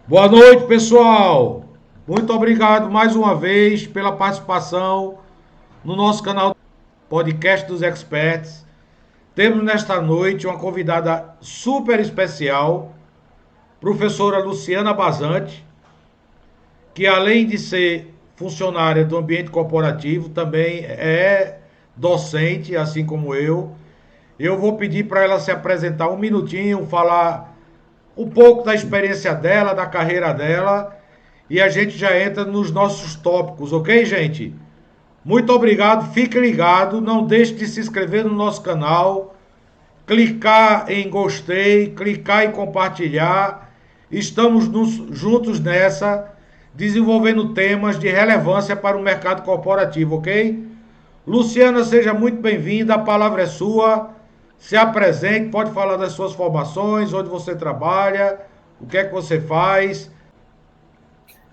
Boa noite, pessoal. Muito obrigado mais uma vez pela participação no nosso canal Podcast dos Experts. Temos nesta noite uma convidada super especial, professora Luciana Bazante, que além de ser funcionária do ambiente corporativo, também é docente, assim como eu. Eu vou pedir para ela se apresentar um minutinho, falar um pouco da experiência dela, da carreira dela, e a gente já entra nos nossos tópicos, ok, gente? Muito obrigado, fique ligado, não deixe de se inscrever no nosso canal, clicar em gostei, clicar em compartilhar. Estamos juntos nessa, desenvolvendo temas de relevância para o mercado corporativo, ok? Luciana, seja muito bem-vinda, a palavra é sua. Se apresente, pode falar das suas formações, onde você trabalha, o que é que você faz.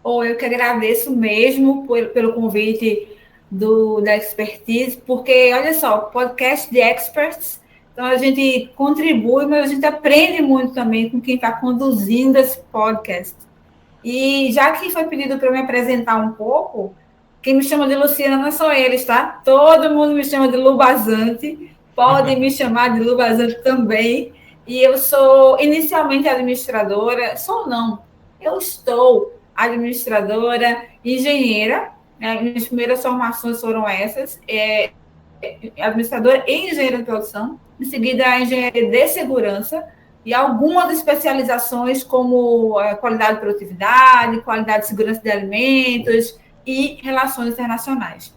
Ou eu que agradeço mesmo pelo convite da Expertise, porque, olha só, podcast de experts, então a gente contribui, mas a gente aprende muito também com quem está conduzindo esse podcast. E já que foi pedido para eu me apresentar um pouco, quem me chama de Luciana não são eles, tá? Todo mundo me chama de Lubazante, pode me chamar de Lubazante também. E eu sou inicialmente administradora, sou não, eu estou administradora, engenheira, né? Minhas primeiras formações foram essas, administradora e engenheira de produção, em seguida a engenharia de segurança, e algumas especializações como qualidade de produtividade, qualidade de segurança de alimentos e relações internacionais.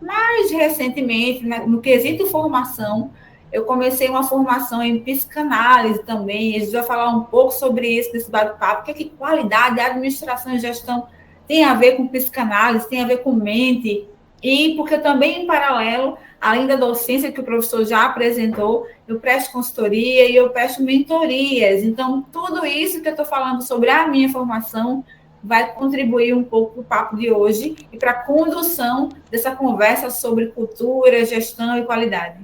Mais recentemente, no quesito formação, eu comecei uma formação em psicanálise também, a gente vai falar um pouco sobre isso nesse bate-papo, que qualidade, administração e gestão tem a ver com psicanálise, tem a ver com mente, e porque também, em paralelo, além da docência que o professor já apresentou, eu presto consultoria e eu presto mentorias. Então, tudo isso que eu estou falando sobre a minha formação vai contribuir um pouco para o papo de hoje e para a condução dessa conversa sobre cultura, gestão e qualidade.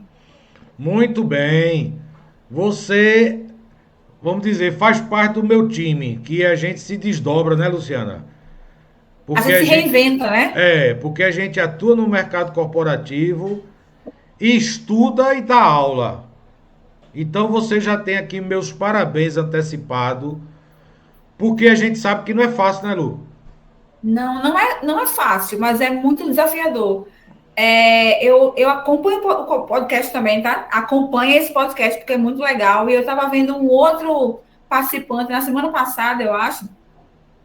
Muito bem. Você, vamos dizer, faz parte do meu time, que a gente se desdobra, né, Luciana? A Porque gente a se gente reinventa, né? porque a gente atua no mercado corporativo, estuda e dá aula. Então você já tem aqui meus parabéns antecipados, porque a gente sabe que não é fácil, né, Lu? Não é fácil, mas é muito desafiador. Eu acompanho o podcast também, tá? Acompanho esse podcast porque é muito legal. E eu estava vendo um outro participante na semana passada, eu acho,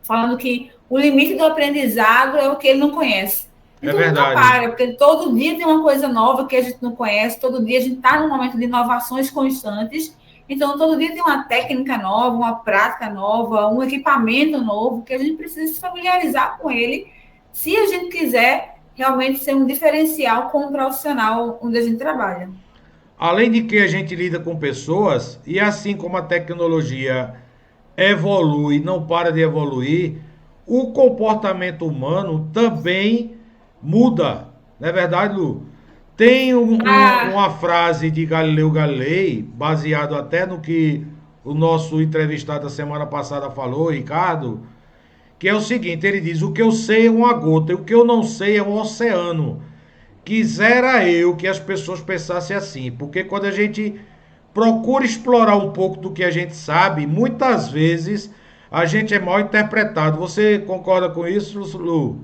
falando que o limite do aprendizado é o que ele não conhece. É Então nunca verdade. para, porque todo dia tem uma coisa nova que a gente não conhece, todo dia a gente está num momento de inovações constantes. Então, todo dia tem uma técnica nova, uma prática nova, um equipamento novo que a gente precisa se familiarizar com ele se a gente quiser realmente ser um diferencial como profissional onde a gente trabalha. Além de que a gente lida com pessoas, e assim como a tecnologia evolui, não para de evoluir, o comportamento humano também muda. Não é verdade, Lu? Tem Ah, uma frase de Galileu Galilei, baseado até no que o nosso entrevistado da semana passada falou, Ricardo, que é o seguinte: ele diz: o que eu sei é uma gota, e o que eu não sei é um oceano. Quisera eu que as pessoas pensassem assim, porque quando a gente procura explorar um pouco do que a gente sabe, muitas vezes a gente é mal interpretado. Você concorda com isso, Lu?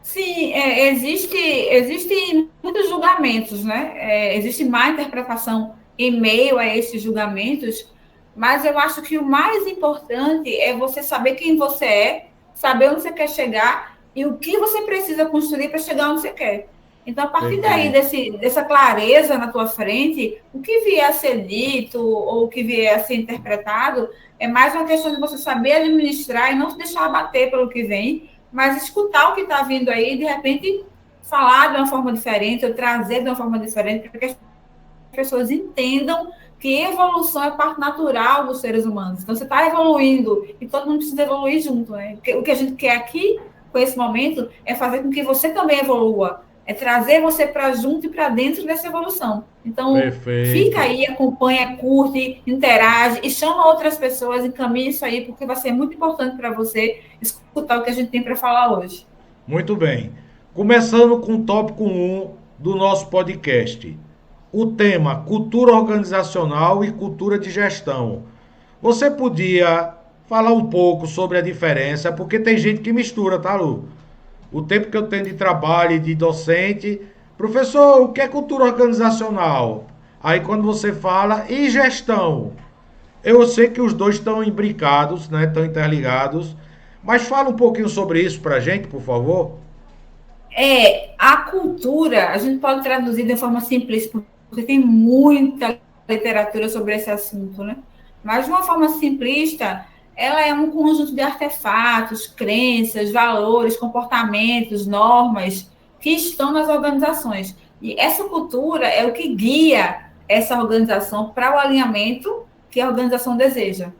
sim, existem muitos julgamentos, né? Existe má interpretação em meio a esses julgamentos, mas eu acho que o mais importante é você saber quem você é, saber onde você quer chegar e o que você precisa construir para chegar onde você quer. Então, a partir daí, Perfeito. dessa clareza na tua frente, o que vier a ser dito ou o que vier a ser interpretado é mais uma questão de você saber administrar e não se deixar abater pelo que vem, mas escutar o que está vindo aí e, de repente, falar de uma forma diferente ou trazer de uma forma diferente para que as pessoas entendam que evolução é parte natural dos seres humanos. Então, você está evoluindo e todo mundo precisa evoluir junto, né? O que a gente quer aqui, com esse momento, é fazer com que você também evolua. É trazer você para junto e para dentro dessa evolução. Então, fica Perfeito. aí, acompanha, curte, interage e chama outras pessoas, encaminha isso aí, porque vai ser muito importante para você escutar o que a gente tem para falar hoje. Muito bem. Começando com o tópico um do nosso podcast. O tema cultura organizacional e cultura de gestão. Você podia falar um pouco sobre a diferença, porque tem gente que mistura, tá, Lu? O tempo que eu tenho de trabalho e de docente, professor, o que é cultura organizacional? Aí quando você fala e gestão, eu sei que os dois estão imbricados, né? Estão interligados, mas fala um pouquinho sobre isso pra gente, por favor. A cultura, a gente pode traduzir de forma simples, porque tem muita literatura sobre esse assunto, né? Mas de uma forma simplista, ela é um conjunto de artefatos, crenças, valores, comportamentos, normas que estão nas organizações. E essa cultura é o que guia essa organização para o alinhamento que a organização deseja.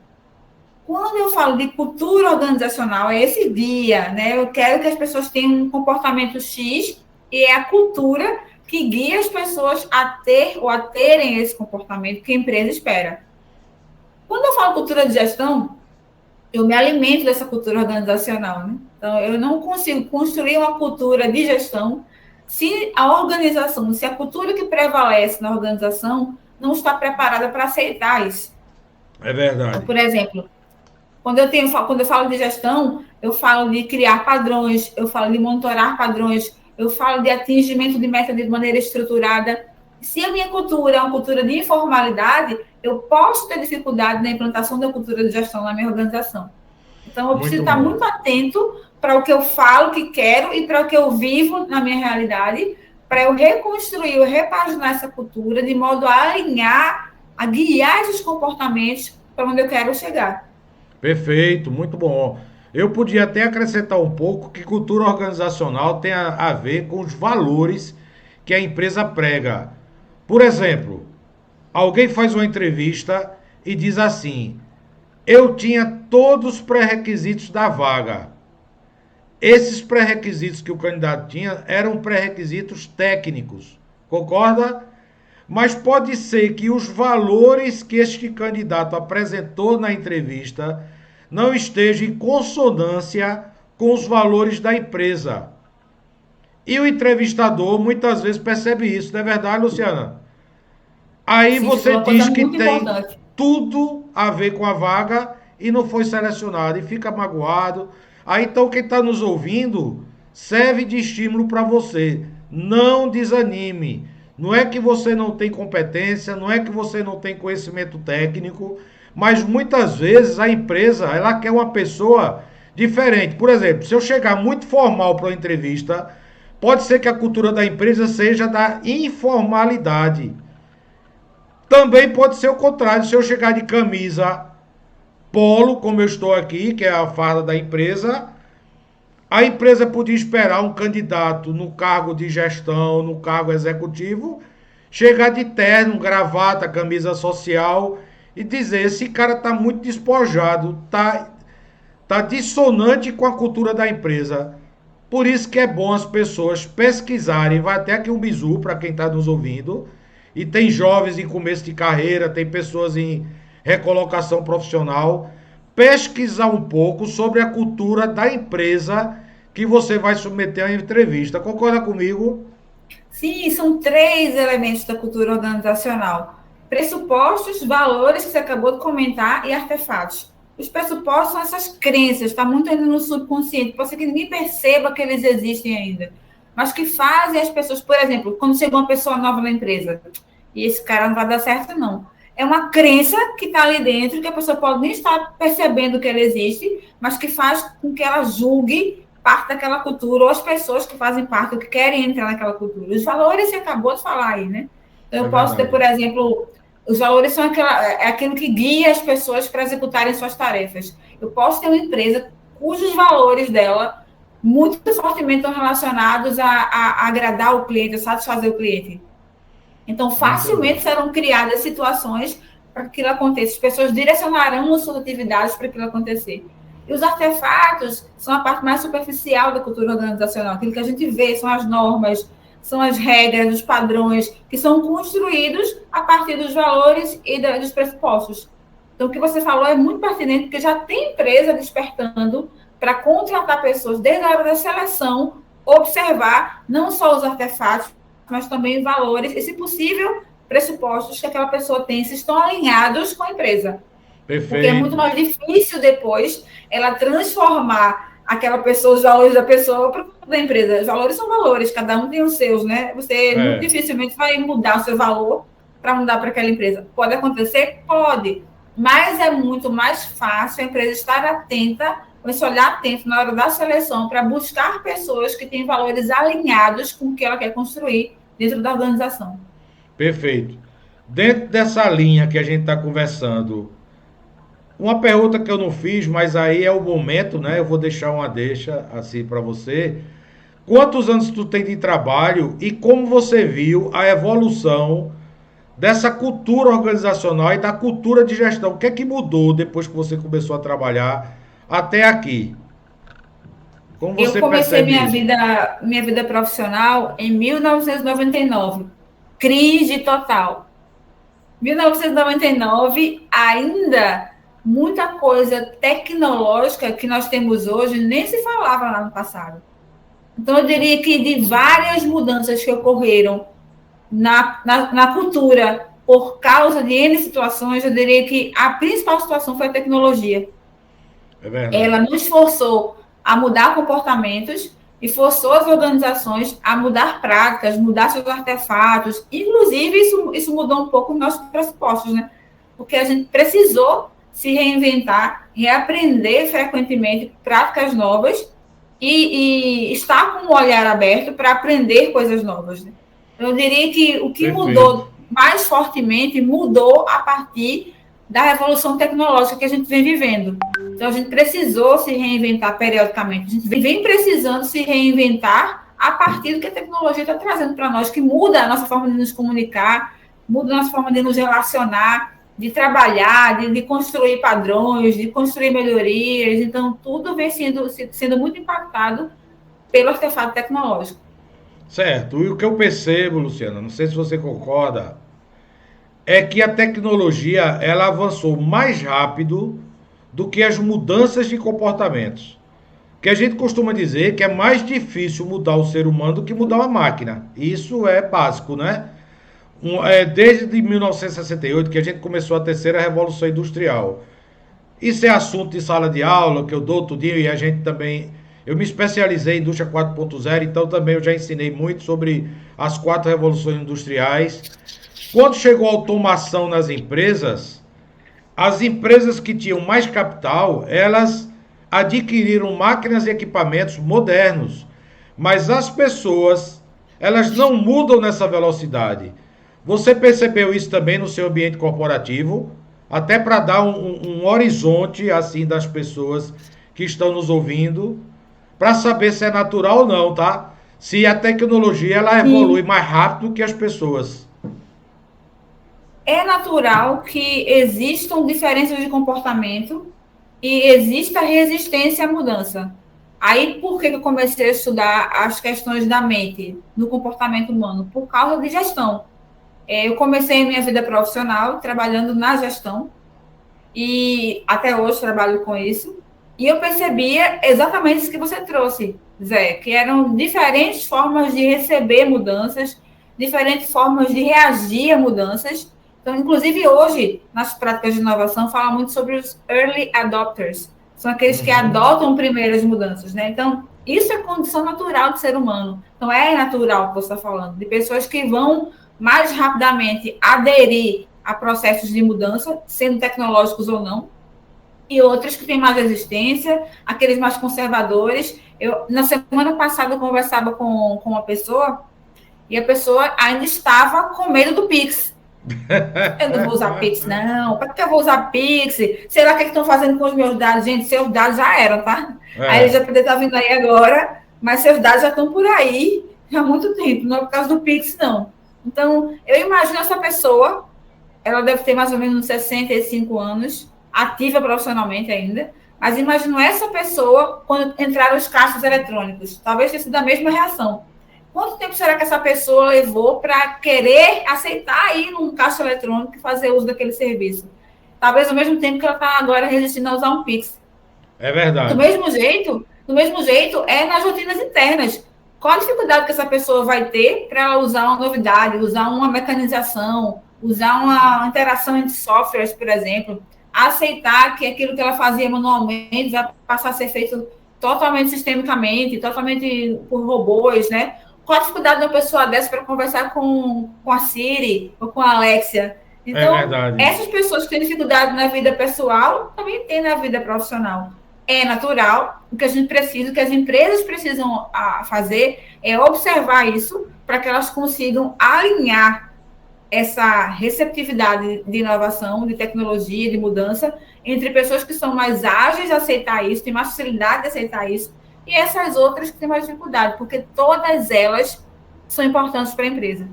Quando eu falo de cultura organizacional, é esse dia, né? Eu quero que as pessoas tenham um comportamento X e é a cultura que guia as pessoas a ter ou a terem esse comportamento que a empresa espera. Quando eu falo cultura de gestão, eu me alimento dessa cultura organizacional, né? Então, eu não consigo construir uma cultura de gestão se a organização, se a cultura que prevalece na organização não está preparada para aceitar isso. É Então, verdade. por exemplo, quando eu falo de gestão, eu falo de criar padrões, eu falo de monitorar padrões, eu falo de atingimento de meta de maneira estruturada. Se a minha cultura é uma cultura de informalidade, eu posso ter dificuldade na implantação da cultura de gestão na minha organização. Então, eu preciso Muito estar bom. muito atento para o que eu falo que quero e para o que eu vivo na minha realidade, para eu reconstruir, eu repaginar essa cultura de modo a alinhar, a guiar esses comportamentos para onde eu quero chegar. Perfeito, muito bom. Eu podia até acrescentar um pouco que cultura organizacional tem a ver com os valores que a empresa prega. Por exemplo, alguém faz uma entrevista e diz assim: eu tinha todos os pré-requisitos da vaga. Esses pré-requisitos que o candidato tinha eram pré-requisitos técnicos. Concorda? Mas pode ser que os valores que este candidato apresentou na entrevista não estejam em consonância com os valores da empresa. E o entrevistador muitas vezes percebe isso, não é verdade, Luciana? Aí Sim, você você falou uma coisa diz que muito tem importante. tudo a ver com a vaga e não foi selecionado e fica magoado. Aí então quem está nos ouvindo serve de estímulo para você. Não desanime. Não é que você não tem competência, não é que você não tem conhecimento técnico, mas muitas vezes a empresa ela quer uma pessoa diferente. Por exemplo, se eu chegar muito formal para uma entrevista, pode ser que a cultura da empresa seja da informalidade. Também pode ser o contrário, se eu chegar de camisa polo, como eu estou aqui, que é a farda da empresa, a empresa podia esperar um candidato no cargo de gestão, no cargo executivo, chegar de terno, gravata, camisa social e dizer: esse cara está muito despojado, tá dissonante com a cultura da empresa. Por isso que é bom as pessoas pesquisarem, vai até aqui um bizu para quem está nos ouvindo. E tem jovens em começo de carreira, tem pessoas em recolocação profissional. Pesquisar um pouco sobre a cultura da empresa que você vai submeter à entrevista. Concorda comigo? Sim, são três elementos da cultura organizacional: pressupostos, valores, que você acabou de comentar, e artefatos. Os pressupostos são essas crenças, está muito ainda no subconsciente, pode ser que ninguém perceba que eles existem ainda, mas que fazem as pessoas, por exemplo, quando chega uma pessoa nova na empresa, e esse cara não vai dar certo, não. É uma crença que está ali dentro, que a pessoa pode nem estar percebendo que ela existe, mas que faz com que ela julgue parte daquela cultura, ou as pessoas que fazem parte, ou que querem entrar naquela cultura. Os valores você acabou de falar aí, né? Então, É eu posso ter, verdade. por exemplo, os valores são aquilo que guia as pessoas para executarem suas tarefas. Eu posso ter uma empresa cujos valores dela muito fortemente estão relacionados a agradar o cliente, a satisfazer o cliente. Então, Muito facilmente bem. serão criadas situações para que aquilo aconteça. As pessoas direcionarão as suas atividades para aquilo acontecer. E os artefatos são a parte mais superficial da cultura organizacional. Aquilo que a gente vê são as normas, são as regras, os padrões que são construídos a partir dos valores e dos pressupostos. Então, o que você falou é muito pertinente, porque já tem empresa despertando para contratar pessoas desde a hora da seleção, observar não só os artefatos, mas também valores e, se possível, pressupostos que aquela pessoa tem, se estão alinhados com a empresa. Perfeito. Porque é muito mais difícil depois ela transformar aquela pessoa, os valores da pessoa para o da empresa. Os valores são valores, cada um tem os seus, né? Você muito dificilmente vai mudar o seu valor para mudar para aquela empresa. Pode acontecer? Pode. Mas é muito mais fácil a empresa estar atenta, com esse olhar atento na hora da seleção, para buscar pessoas que têm valores alinhados com o que ela quer construir dentro da organização. Perfeito. Dentro dessa linha que a gente está conversando, uma pergunta que eu não fiz, mas aí é o momento, né? Eu vou deixar uma deixa assim para você. Quantos anos tu tem de trabalho e como você viu a evolução dessa cultura organizacional e da cultura de gestão? O que é que mudou depois que você começou a trabalhar até aqui? Como você Eu comecei percebe isso? minha vida profissional em 1999. Crise total. 1999, ainda muita coisa tecnológica que nós temos hoje nem se falava lá no passado. Então, eu diria que de várias mudanças que ocorreram na cultura por causa de N situações, eu diria que a principal situação foi a tecnologia. É verdade. Ela nos forçou a mudar comportamentos e forçou as organizações a mudar práticas, mudar seus artefatos. Inclusive, isso mudou um pouco os nossos pressupostos, né? Porque a gente precisou se reinventar, reaprender frequentemente práticas novas e estar com o olhar aberto para aprender coisas novas. Né? Eu diria que o que mudou mais fortemente mudou a partir da revolução tecnológica que a gente vem vivendo. Então, a gente precisou se reinventar periodicamente. A gente vem precisando se reinventar a partir do que a tecnologia está trazendo para nós, que muda a nossa forma de nos comunicar, muda a nossa forma de nos relacionar, de trabalhar, de construir padrões, de construir melhorias. Então, tudo vem sendo muito impactado pelo artefato tecnológico. Certo. E o que eu percebo, Luciana, não sei se você concorda, é que a tecnologia ela avançou mais rápido do que as mudanças de comportamentos. Que a gente costuma dizer que é mais difícil mudar o ser humano do que mudar uma máquina. Isso é básico, né? Desde 1968 que a gente começou a terceira revolução industrial. Isso é assunto de sala de aula que eu dou tudinho e a gente também. Eu me especializei em indústria 4.0, então também eu já ensinei muito sobre as 4 revoluções industriais. Quando chegou a automação nas empresas, as empresas que tinham mais capital, elas adquiriram máquinas e equipamentos modernos. Mas as pessoas, elas não mudam nessa velocidade. Você percebeu isso também no seu ambiente corporativo? Até para dar um horizonte assim das pessoas que estão nos ouvindo, para saber se é natural ou não, tá? Se a tecnologia ela evolui mais rápido que as pessoas. É natural que existam diferenças de comportamento e exista resistência à mudança. Aí, por que eu comecei a estudar as questões da mente, no comportamento humano? Por causa de gestão. Eu comecei a minha vida profissional trabalhando na gestão e até hoje trabalho com isso. E eu percebia exatamente isso que você trouxe, Zé, que eram diferentes formas de receber mudanças, diferentes formas de reagir a mudanças. Então, inclusive hoje, nas práticas de inovação, fala muito sobre os early adopters. São aqueles que adotam primeiras mudanças, né? Então, isso é condição natural do ser humano. Então, é natural o que você está falando, de pessoas que vão mais rapidamente aderir a processos de mudança, sendo tecnológicos ou não, e outros que têm mais resistência, aqueles mais conservadores. Na semana passada, eu conversava com uma pessoa, e a pessoa ainda estava com medo do Pix. Eu não vou usar Pix, não. Para que eu vou usar Pix? Sei lá o que estão fazendo com os meus dados. Gente, seus dados já eram, tá? Aí eles já podem estar vindo aí agora, mas seus dados já estão por aí há muito tempo, não é por causa do Pix, não. Então, eu imagino essa pessoa, ela deve ter mais ou menos 65 anos, ativa profissionalmente ainda, mas imagino essa pessoa quando entraram os caixas eletrônicos. Talvez tenha sido a mesma reação. Quanto tempo será que essa pessoa levou para querer aceitar ir num caixa eletrônico e fazer uso daquele serviço? Talvez ao mesmo tempo que ela está agora resistindo a usar um Pix. É verdade. Do mesmo jeito, é nas rotinas internas. Qual a dificuldade que essa pessoa vai ter para usar uma novidade, usar uma mecanização, usar uma interação entre softwares, por exemplo, aceitar que aquilo que ela fazia manualmente vai passar a ser feito totalmente sistemicamente, totalmente por robôs, né? Qual a dificuldade de uma pessoa dessa para conversar com a Siri ou com a Alexia? É Então, verdade. essas pessoas que têm dificuldade na vida pessoal também têm na vida profissional. É natural, o que a gente precisa, o que as empresas precisam fazer é observar isso para que elas consigam alinhar essa receptividade de inovação, de tecnologia, de mudança, entre pessoas que são mais ágeis a aceitar isso, têm mais facilidade de aceitar isso, e essas outras que têm mais dificuldade, porque todas elas são importantes para a empresa.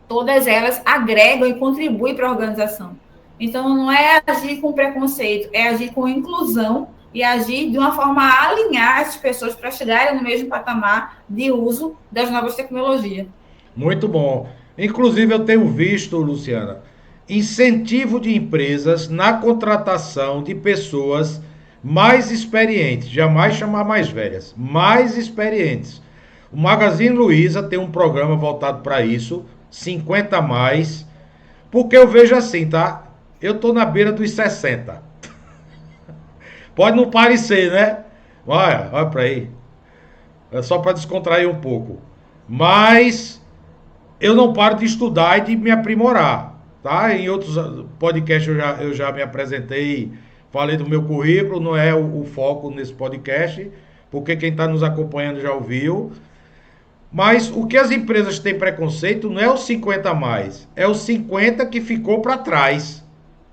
Todas elas agregam e contribuem para a organização. Então, não é agir com preconceito, é agir com inclusão e agir de uma forma a alinhar as pessoas para chegarem no mesmo patamar de uso das novas tecnologias. Muito bom. Inclusive, eu tenho visto, Luciana, incentivo de empresas na contratação de pessoas mais experientes, jamais chamar mais velhas, mais experientes. O Magazine Luiza tem um programa voltado para isso, 50 a mais, porque eu vejo assim, tá? Eu tô na beira dos 60. Pode não parecer, né? Olha para aí. É só para descontrair um pouco. Mas eu não paro de estudar e de me aprimorar, tá? Em outros podcasts eu já me apresentei, falei do meu currículo, não é o foco nesse podcast, porque quem está nos acompanhando já ouviu. Mas o que as empresas têm preconceito não é os 50 a mais, é os 50 que ficou para trás.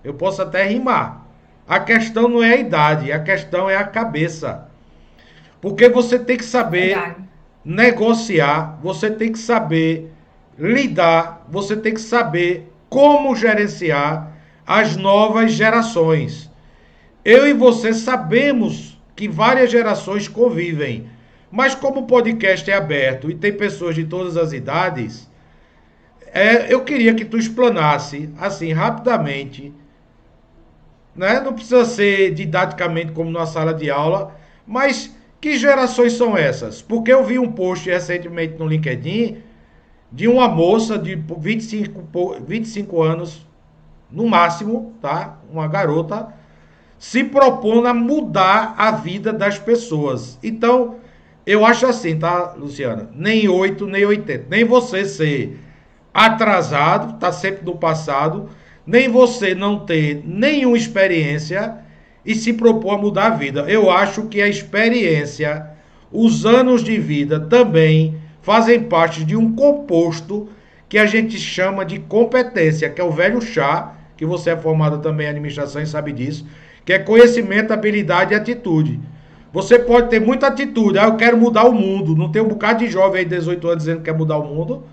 Eu posso até rimar. A questão não é a idade, a questão é a cabeça. Porque você tem que saber Verdade. negociar, você tem que saber lidar, você tem que saber como gerenciar as novas gerações. Eu e você sabemos que várias gerações convivem, mas como o podcast é aberto e tem pessoas de todas as idades, eu queria que tu explanasse, assim, rapidamente, né? Não precisa ser didaticamente como numa sala de aula, mas que gerações são essas? Porque eu vi um post recentemente no LinkedIn de uma moça de 25 anos, no máximo, tá? Uma garota, se propondo a mudar a vida das pessoas. Então, eu acho assim, tá, Luciana? Nem 8, nem 80. Nem você ser atrasado, tá sempre no passado, nem você não ter nenhuma experiência e se propor a mudar a vida. Eu acho que a experiência, os anos de vida também fazem parte de um composto que a gente chama de competência, que é o velho chá, que você é formado também em administração e sabe disso, que é conhecimento, habilidade e atitude. Você pode ter muita atitude, eu quero mudar o mundo, não tem um bocado de jovem aí de 18 anos dizendo que quer mudar o mundo,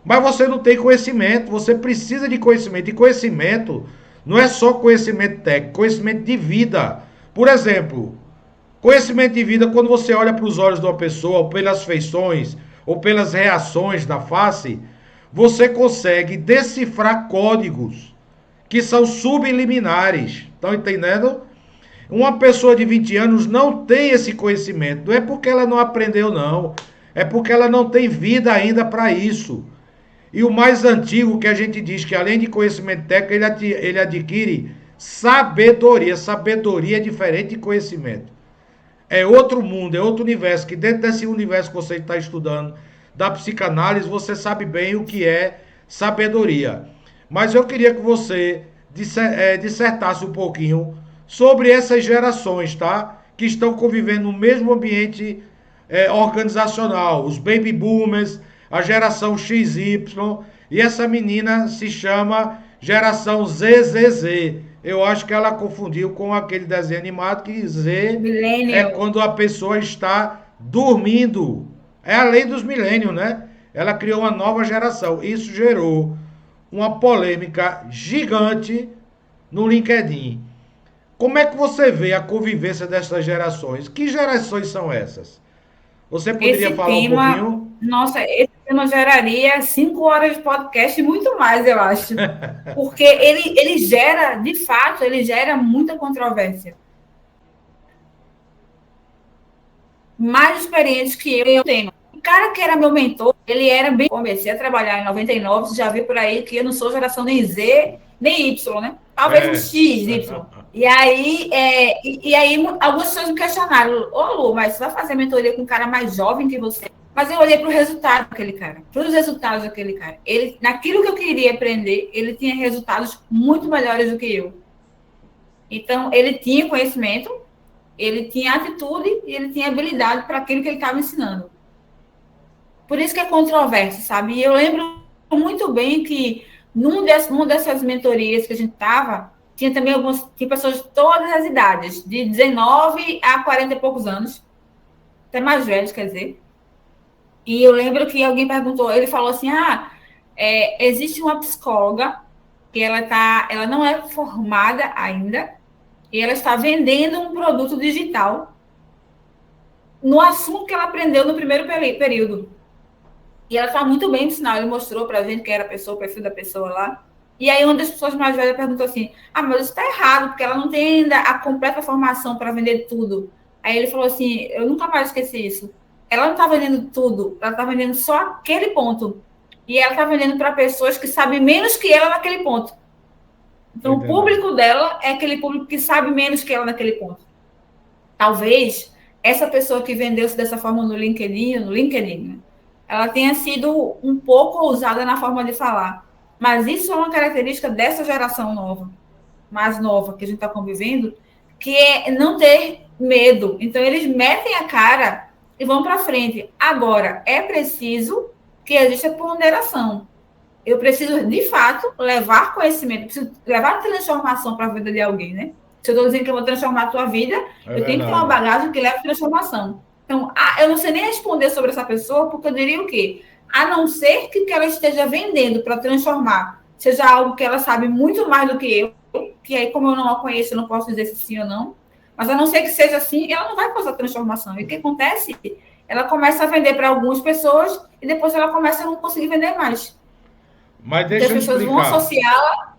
mas você não tem conhecimento, você precisa de conhecimento. E conhecimento não é só conhecimento técnico, conhecimento de vida. Por exemplo, conhecimento de vida, quando você olha para os olhos de uma pessoa, ou pelas feições, ou pelas reações da face, você consegue decifrar códigos que são subliminares. Estão entendendo? Uma pessoa de 20 anos não tem esse conhecimento. Não é porque ela não aprendeu, não. É porque ela não tem vida ainda para isso. E o mais antigo que a gente diz que além de conhecimento técnico, ele adquire sabedoria. Sabedoria é diferente de conhecimento. É outro mundo, é outro universo. Que dentro desse universo que você está estudando, da psicanálise, você sabe bem o que é sabedoria. Mas eu queria que você dissertasse um pouquinho sobre essas gerações, tá? Que estão convivendo no mesmo ambiente organizacional. Os baby boomers, a geração XY, e essa menina se chama geração ZZZ. Eu acho que ela confundiu com aquele desenho animado que Z é Millennial. quando a pessoa está dormindo. É a lei dos milênios, né? Ela criou uma nova geração. Isso gerou uma polêmica gigante no LinkedIn. Como é que você vê a convivência dessas gerações? Que gerações são essas? Você poderia Esse falar um tema pouquinho? Nossa, esse tema geraria 5 horas de podcast e muito mais, eu acho. Porque ele gera, de fato, ele gera muita controvérsia. Mais experientes que eu tenho. O cara que era meu mentor, ele era bem. Comecei a trabalhar em 99, você já viu por aí que eu não sou geração nem Z, nem Y, né? Talvez um É. X, Y. E aí, algumas pessoas me questionaram: Ô Lu, mas você vai fazer mentoria com um cara mais jovem que você? Mas eu olhei para o resultado daquele cara, para os resultados daquele cara. Ele, naquilo que eu queria aprender, ele tinha resultados muito melhores do que eu. Então, ele tinha conhecimento, ele tinha atitude e ele tinha habilidade para aquilo que ele estava ensinando. Por isso que é controverso, sabe? E eu lembro muito bem que numa dessas mentorias que a gente estava, tinha também tinha pessoas de todas as idades, de 19 a 40 e poucos anos, até mais velhos, quer dizer. E eu lembro que alguém perguntou, ele falou assim: existe uma psicóloga que ela não é formada ainda, e ela está vendendo um produto digital no assunto que ela aprendeu no primeiro período. E ela está muito bem ensinada, ele mostrou para a gente quem era a pessoa, o perfil da pessoa lá. E aí uma das pessoas mais velhas perguntou assim: mas isso está errado, porque ela não tem ainda a completa formação para vender tudo. Aí ele falou assim: eu nunca mais esqueci isso. Ela não está vendendo tudo, ela está vendendo só aquele ponto. E ela está vendendo para pessoas que sabem menos que ela naquele ponto. Então, o público dela é aquele público que sabe menos que ela naquele ponto. Talvez essa pessoa que vendeu-se dessa forma no LinkedIn, né, ela tenha sido um pouco ousada na forma de falar. Mas isso é uma característica dessa geração nova, mais nova, que a gente está convivendo, que é não ter medo. Então, eles metem a cara e vão para frente. Agora, é preciso que exista ponderação. Eu preciso, de fato, levar conhecimento, preciso levar transformação para a vida de alguém, né? Se eu estou dizendo que eu vou transformar a tua vida, eu tenho que ter uma bagagem que leve transformação. Então, eu não sei nem responder sobre essa pessoa, porque eu diria o quê? A não ser que ela esteja vendendo para transformar, seja algo que ela sabe muito mais do que eu, que aí, como eu não a conheço, eu não posso dizer se sim ou não, mas a não ser que seja assim, ela não vai fazer transformação. E o que acontece? Ela começa a vender para algumas pessoas e depois ela começa a não conseguir vender mais. Mas deixa eu explicar.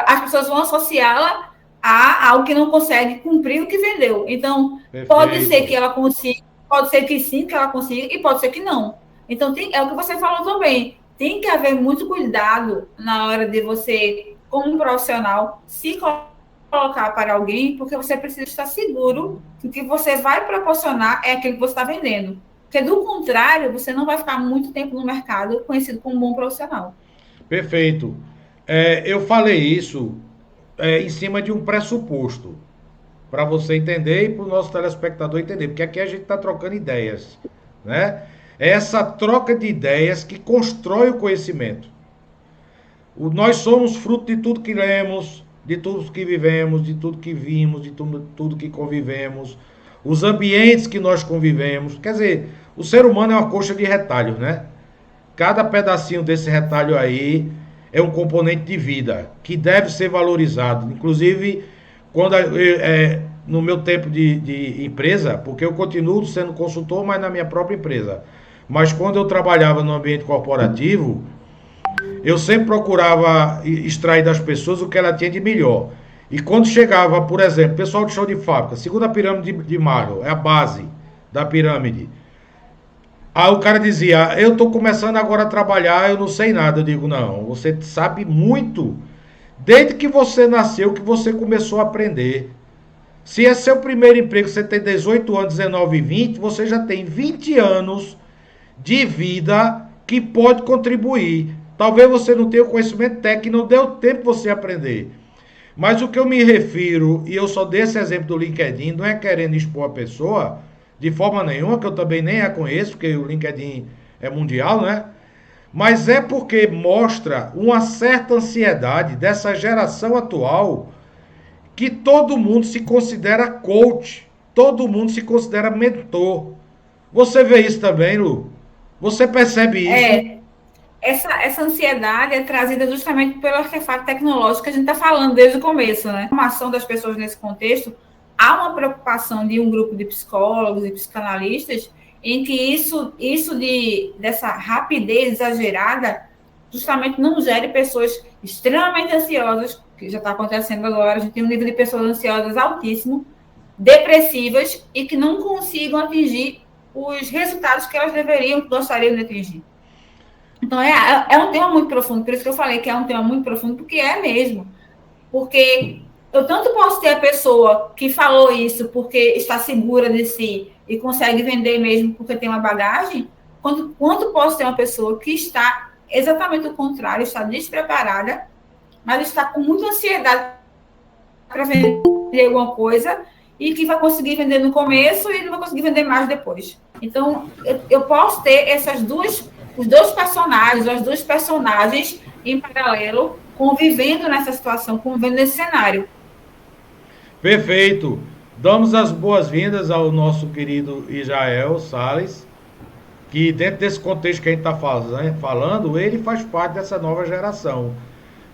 As pessoas vão associá-la a algo que não consegue cumprir o que vendeu. Então, Perfeito. Pode ser que ela consiga, pode ser que sim, que ela consiga, e pode ser que não. Então, é o que você falou também. Tem que haver muito cuidado na hora de você, como profissional, se colocar para alguém, porque você precisa estar seguro que o que você vai proporcionar é aquilo que você está vendendo. Porque, do contrário, você não vai ficar muito tempo no mercado conhecido como um bom profissional. Perfeito. Eu falei isso em cima de um pressuposto, para você entender e para o nosso telespectador entender, porque aqui a gente está trocando ideias, né? É essa troca de ideias que constrói o conhecimento. Nós somos fruto de tudo que lemos, de tudo que vivemos, de tudo que vimos, de tudo que convivemos, os ambientes que nós convivemos. Quer dizer, o ser humano é uma coxa de retalhos, né? Cada pedacinho desse retalho aí é um componente de vida que deve ser valorizado. Inclusive, no meu tempo de empresa, porque eu continuo sendo consultor, mas na minha própria empresa. Mas quando eu trabalhava no ambiente corporativo, eu sempre procurava extrair das pessoas o que ela tinha de melhor. E quando chegava, por exemplo, pessoal de chão de fábrica, segunda pirâmide de Maslow, é a base da pirâmide. Aí o cara dizia: eu estou começando agora a trabalhar, eu não sei nada. Eu digo: não, você sabe muito. Desde que você nasceu, que você começou a aprender. Se é seu primeiro emprego, você tem 18 anos, 19 e 20, você já tem 20 anos de vida que pode contribuir. Talvez você não tenha o conhecimento técnico, não deu tempo de você aprender. Mas o que eu me refiro, e eu só dei esse exemplo do LinkedIn, não é querendo expor a pessoa de forma nenhuma, que eu também nem a conheço, porque o LinkedIn é mundial, né? Mas é porque mostra uma certa ansiedade dessa geração atual, que todo mundo se considera coach, todo mundo se considera mentor. Você vê isso também, Lu? Você percebe isso? Essa ansiedade é trazida justamente pelo artefato tecnológico que a gente está falando desde o começo, né? A formação das pessoas nesse contexto, há uma preocupação de um grupo de psicólogos e psicanalistas em que dessa rapidez exagerada justamente não gere pessoas extremamente ansiosas, que já está acontecendo agora, a gente tem um nível de pessoas ansiosas altíssimo, depressivas e que não consigam atingir os resultados que elas gostariam de atingir. Então, é um tema muito profundo, por isso que eu falei que é um tema muito profundo, porque é mesmo. Porque eu tanto posso ter a pessoa que falou isso porque está segura de si e consegue vender mesmo porque tem uma bagagem, quanto posso ter uma pessoa que está exatamente o contrário, está despreparada, mas está com muita ansiedade para vender alguma coisa e que vai conseguir vender no começo e não vai conseguir vender mais depois. Então, eu posso ter os dois personagens, as duas personagens em paralelo, convivendo nessa situação, convivendo nesse cenário. Perfeito. Damos as boas-vindas ao nosso querido Israel Salles, que dentro desse contexto que a gente está falando, ele faz parte dessa nova geração.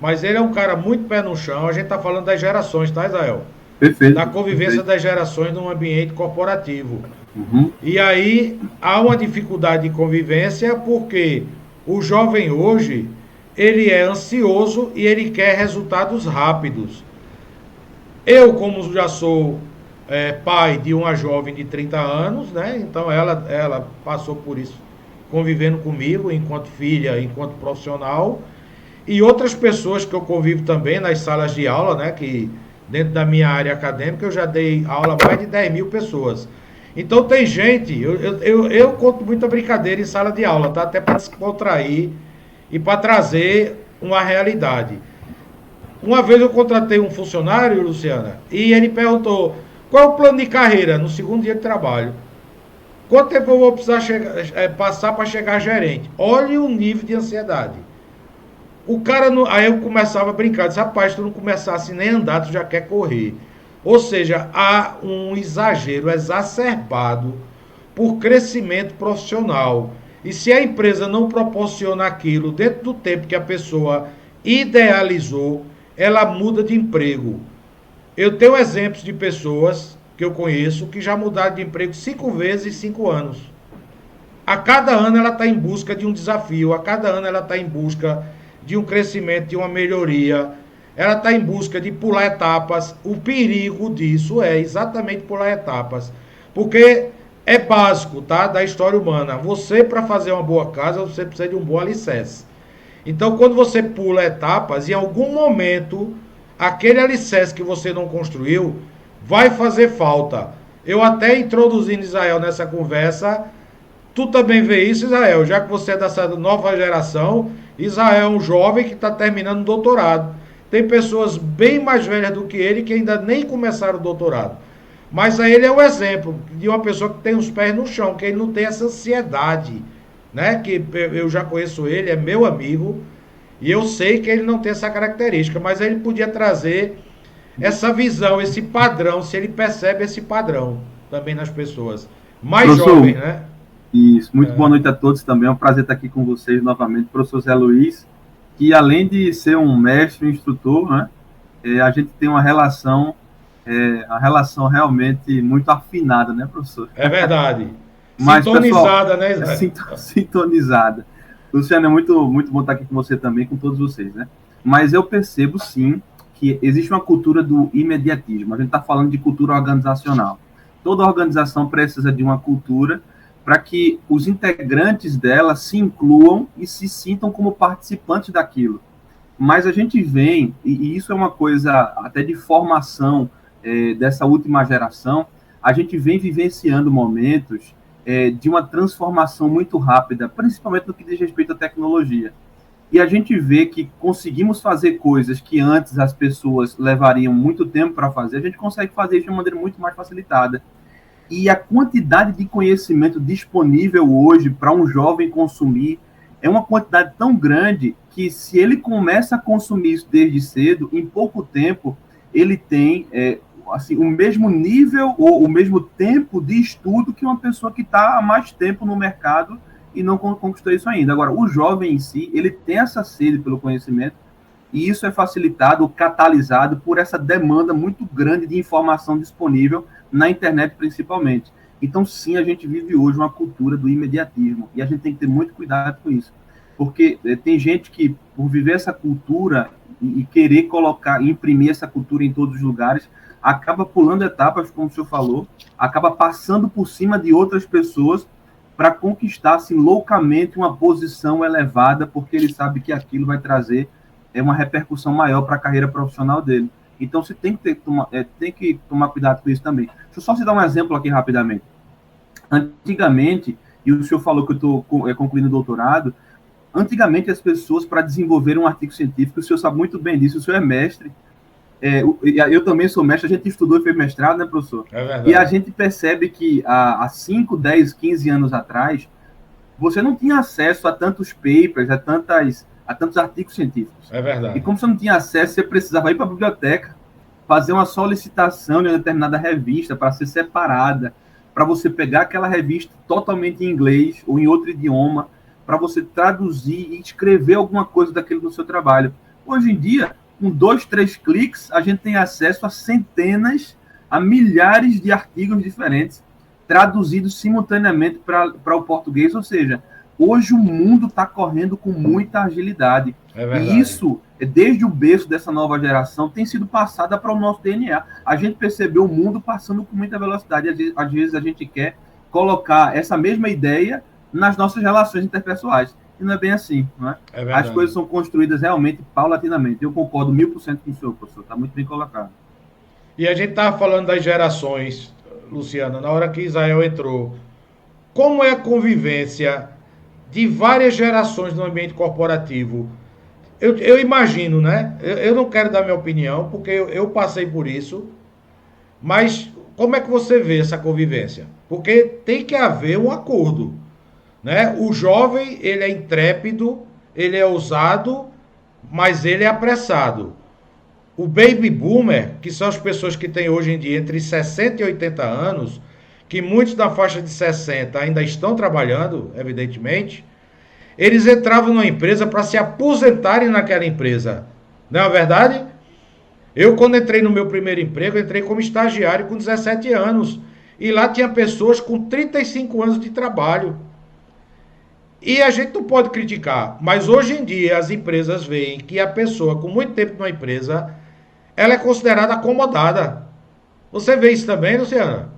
Mas ele é um cara muito pé no chão, a gente está falando das gerações, tá, Israel? Perfeito. Da convivência das gerações num ambiente corporativo. Uhum. E aí há uma dificuldade de convivência porque o jovem hoje, ele é ansioso e ele quer resultados rápidos. Eu, como já sou pai de uma jovem de 30 anos, né? Então ela passou por isso, convivendo comigo enquanto filha, enquanto profissional, e outras pessoas que eu convivo também nas salas de aula, né? Que dentro da minha área acadêmica eu já dei aula a mais de 10 mil pessoas. Então tem gente, eu conto muita brincadeira em sala de aula, tá? Até para descontrair e para trazer uma realidade. Uma vez eu contratei um funcionário, Luciana, e ele perguntou: qual é o plano de carreira no segundo dia de trabalho? Quanto tempo eu vou precisar passar para chegar gerente? Olhe o nível de ansiedade. O cara, aí eu começava a brincar, disse: rapaz, tu não começasse nem a andar, tu já quer correr. Ou seja, há um exagero exacerbado por crescimento profissional. E se a empresa não proporciona aquilo dentro do tempo que a pessoa idealizou, ela muda de emprego. Eu tenho exemplos de pessoas que eu conheço que já mudaram de emprego 5 vezes em 5 anos. A cada ano ela está em busca de um desafio, a cada ano ela está em busca de um crescimento, de uma melhoria, ela está em busca de pular etapas. O perigo disso é exatamente pular etapas, porque é básico, tá, da história humana. Você, para fazer uma boa casa, você precisa de um bom alicerce. Então, quando você pula etapas, em algum momento, aquele alicerce que você não construiu vai fazer falta. Eu até introduzindo Israel nessa conversa, tu também vê isso, Israel, já que você é dessa nova geração. Israel é um jovem que está terminando o doutorado. Tem pessoas bem mais velhas do que ele que ainda nem começaram o doutorado. Mas aí ele é um exemplo de uma pessoa que tem os pés no chão, que ele não tem essa ansiedade, né? Que eu já conheço ele, é meu amigo, e eu sei que ele não tem essa característica, mas ele podia trazer essa visão, esse padrão, se ele percebe esse padrão também nas pessoas mais professor, jovens, né? Isso, muito boa noite a todos também, é um prazer estar aqui com vocês novamente, professor Zé Luiz, que além de ser um mestre, um instrutor, né, a gente tem uma relação realmente muito afinada, né, professor? É verdade. Mas, sintonizada, pessoal, né? Sintonizada. Luciano, é muito, muito bom estar aqui com você também, com todos vocês, né? Mas eu percebo, sim, que existe uma cultura do imediatismo. A gente está falando de cultura organizacional. Toda organização precisa de uma cultura para que os integrantes dela se incluam e se sintam como participantes daquilo. Mas a gente vem, e isso é uma coisa até de formação dessa última geração, a gente vem vivenciando momentos de uma transformação muito rápida, principalmente no que diz respeito à tecnologia. E a gente vê que conseguimos fazer coisas que antes as pessoas levariam muito tempo para fazer, a gente consegue fazer isso de uma maneira muito mais facilitada. E a quantidade de conhecimento disponível hoje para um jovem consumir é uma quantidade tão grande que, se ele começa a consumir isso desde cedo, em pouco tempo, ele tem assim, o mesmo nível ou o mesmo tempo de estudo que uma pessoa que está há mais tempo no mercado e não conquistou isso ainda. Agora, o jovem em si, ele tem essa sede pelo conhecimento, e isso é facilitado, catalisado por essa demanda muito grande de informação disponível na internet, principalmente. Então, sim, a gente vive hoje uma cultura do imediatismo, e a gente tem que ter muito cuidado com isso, porque tem gente que, por viver essa cultura e querer colocar, imprimir essa cultura em todos os lugares, acaba pulando etapas, como o senhor falou, acaba passando por cima de outras pessoas para conquistar assim, loucamente uma posição elevada, porque ele sabe que aquilo vai trazer uma repercussão maior para a carreira profissional dele. Então, você tem que tomar cuidado com isso também. Deixa eu só citar um exemplo aqui rapidamente. Antigamente, e o senhor falou que eu estou concluindo o doutorado, antigamente as pessoas, para desenvolver um artigo científico, o senhor sabe muito bem disso, o senhor é mestre, eu também sou mestre, a gente estudou e fez mestrado, né, professor? É verdade. E a gente percebe que há 5, 10, 15 anos atrás, você não tinha acesso a tantos papers, a tantos artigos científicos. É verdade. E como você não tinha acesso, você precisava ir para a biblioteca, fazer uma solicitação de uma determinada revista para ser separada, para você pegar aquela revista totalmente em inglês ou em outro idioma, para você traduzir e escrever alguma coisa daquilo no seu trabalho. Hoje em dia, com 2, 3 cliques, a gente tem acesso a centenas, a milhares de artigos diferentes, traduzidos simultaneamente para o português, ou seja, hoje o mundo está correndo com muita agilidade. E isso, desde o berço dessa nova geração, tem sido passada para o nosso DNA. A gente percebeu o mundo passando com muita velocidade. Às vezes a gente quer colocar essa mesma ideia nas nossas relações interpessoais. E não é bem assim, não é? As coisas são construídas realmente paulatinamente. Eu concordo 1000% com o senhor, professor. Está muito bem colocado. E a gente estava falando das gerações, Luciana, na hora que Israel entrou. Como é a convivência de várias gerações no ambiente corporativo? Eu imagino, né? Eu não quero dar minha opinião, porque eu passei por isso. Mas como é que você vê essa convivência? Porque tem que haver um acordo, né? O jovem, ele é intrépido, ele é ousado, mas ele é apressado. O baby boomer, que são as pessoas que têm hoje em dia entre 60 e 80 anos, que muitos da faixa de 60 ainda estão trabalhando, evidentemente, eles entravam numa empresa para se aposentarem naquela empresa. Não é verdade? Eu, quando entrei no meu primeiro emprego, entrei como estagiário com 17 anos. E lá tinha pessoas com 35 anos de trabalho. E a gente não pode criticar, mas hoje em dia as empresas veem que a pessoa com muito tempo numa empresa, ela é considerada acomodada. Você vê isso também, Luciana?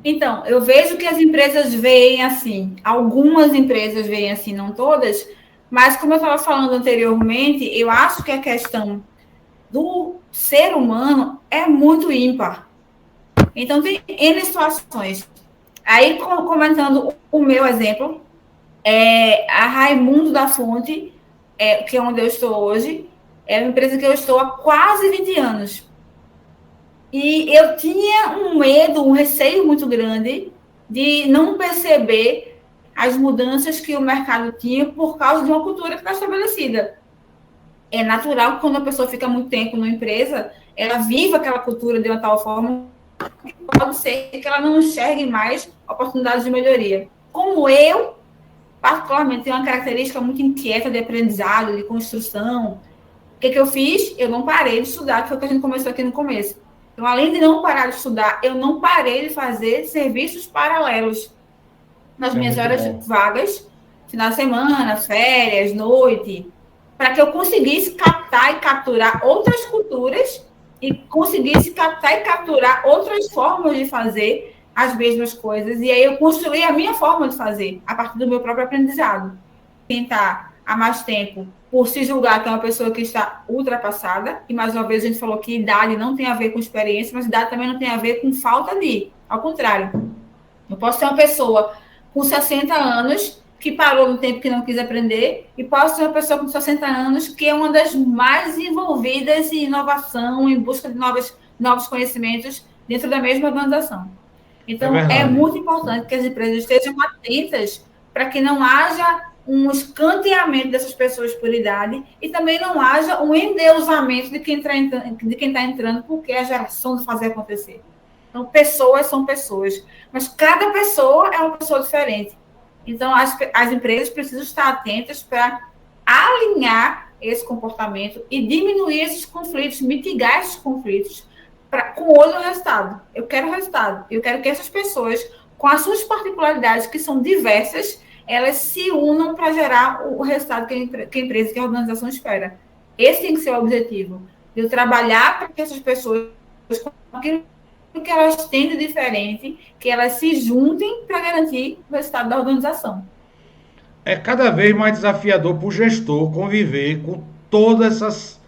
Então, eu vejo que as empresas veem assim, algumas empresas veem assim, não todas, mas como eu estava falando anteriormente, eu acho que a questão do ser humano é muito ímpar. Então, tem N situações. Aí, comentando o meu exemplo, a Raimundo da Fonte, que é onde eu estou hoje, é uma empresa que eu estou há quase 20 anos. E eu tinha um medo, um receio muito grande de não perceber as mudanças que o mercado tinha por causa de uma cultura que está estabelecida. É natural que quando a pessoa fica muito tempo numa empresa, ela viva aquela cultura de uma tal forma que pode ser que ela não enxergue mais oportunidades de melhoria. Como eu, particularmente, tenho uma característica muito inquieta de aprendizado, de construção. O que eu fiz? Eu não parei de estudar, que foi o que a gente começou aqui no começo. Então, além de não parar de estudar, eu não parei de fazer serviços paralelos nas minhas horas vagas, final de semana, férias, noite, para que eu conseguisse captar e capturar outras culturas e conseguisse captar e capturar outras formas de fazer as mesmas coisas. E aí eu construí a minha forma de fazer, a partir do meu próprio aprendizado. Tentar, há mais tempo, por se julgar que é uma pessoa que está ultrapassada, e mais uma vez a gente falou que idade não tem a ver com experiência, mas idade também não tem a ver com falta de. Ao contrário. Eu posso ser uma pessoa com 60 anos que parou no tempo que não quis aprender, e posso ser uma pessoa com 60 anos que é uma das mais envolvidas em inovação, em busca de novos conhecimentos dentro da mesma organização. Então, é muito importante que as empresas estejam atentas para que não haja um escanteamento dessas pessoas por idade e também não haja um endeusamento de quem está entrando, porque é a geração de fazer acontecer. Então, pessoas são pessoas, mas cada pessoa é uma pessoa diferente. Então, as empresas precisam estar atentas para alinhar esse comportamento e diminuir esses conflitos, mitigar esses conflitos, com o olho no resultado. Eu quero o resultado. Eu quero que essas pessoas, com as suas particularidades, que são diversas, elas se unam para gerar o resultado que a empresa, que a organização espera. Esse tem que ser o objetivo. Eu trabalhar para que essas pessoas, com aquilo que elas têm de diferente, que elas se juntem para garantir o resultado da organização. É cada vez mais desafiador para o gestor conviver com todas essas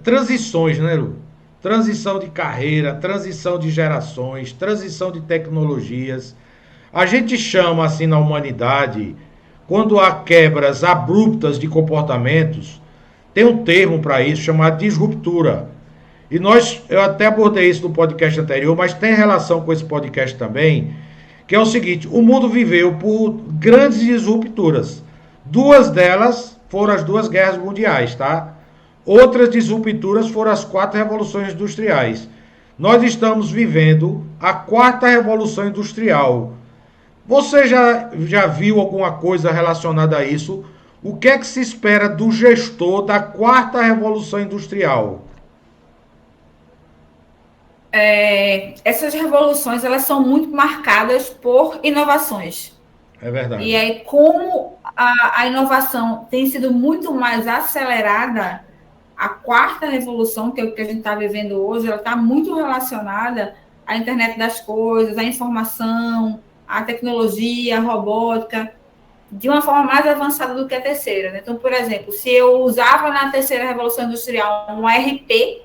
transições, né, Lu? Transição de carreira, transição de gerações, transição de tecnologias. A gente chama assim na humanidade, quando há quebras abruptas de comportamentos, tem um termo para isso chamado disruptura. E eu até abordei isso no podcast anterior, mas tem relação com esse podcast também, que é o seguinte: o mundo viveu por grandes disrupturas. Duas delas foram as duas guerras mundiais, tá? Outras disrupturas foram as 4 revoluções industriais. Nós estamos vivendo a 4ª revolução industrial. Você já viu alguma coisa relacionada a isso? O que é que se espera do gestor da 4ª revolução industrial? Essas revoluções, elas são muito marcadas por inovações. É verdade. E aí, como a inovação tem sido muito mais acelerada, a 4ª revolução, que é o que a gente está vivendo hoje, ela está muito relacionada à internet das coisas, à informação, à tecnologia, à robótica, de uma forma mais avançada do que a terceira, né? Então, por exemplo, se eu usava na terceira revolução industrial um ERP,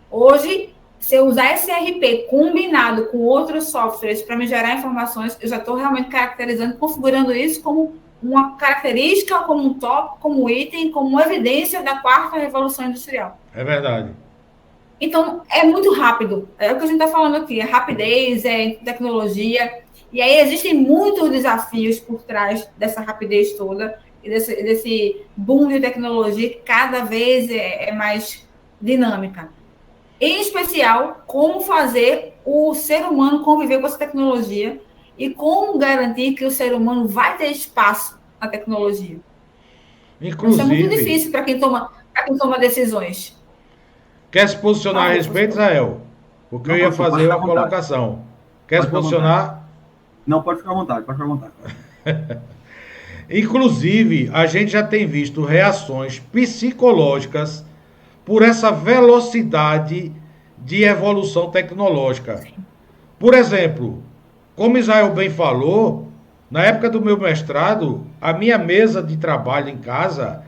hoje, se eu usar esse ERP combinado com outros softwares para me gerar informações, eu já estou realmente caracterizando, configurando isso como uma característica, como um tópico, como um item, como uma evidência da 4ª revolução industrial. É verdade. Então, é muito rápido. É o que a gente está falando aqui, é rapidez, é tecnologia. E aí existem muitos desafios por trás dessa rapidez toda e desse boom de tecnologia que cada vez é mais dinâmica. Em especial, como fazer o ser humano conviver com essa tecnologia e como garantir que o ser humano vai ter espaço na tecnologia. Inclusive, isso é muito difícil para quem toma decisões. Quer se posicionar a respeito, Israel? Porque não, eu ia fazer uma colocação. Quer se posicionar? Não, pode ficar à vontade, pode ficar à vontade. Inclusive, a gente já tem visto reações psicológicas por essa velocidade de evolução tecnológica. Sim. Por exemplo, como Israel bem falou, na época do meu mestrado, a minha mesa de trabalho em casa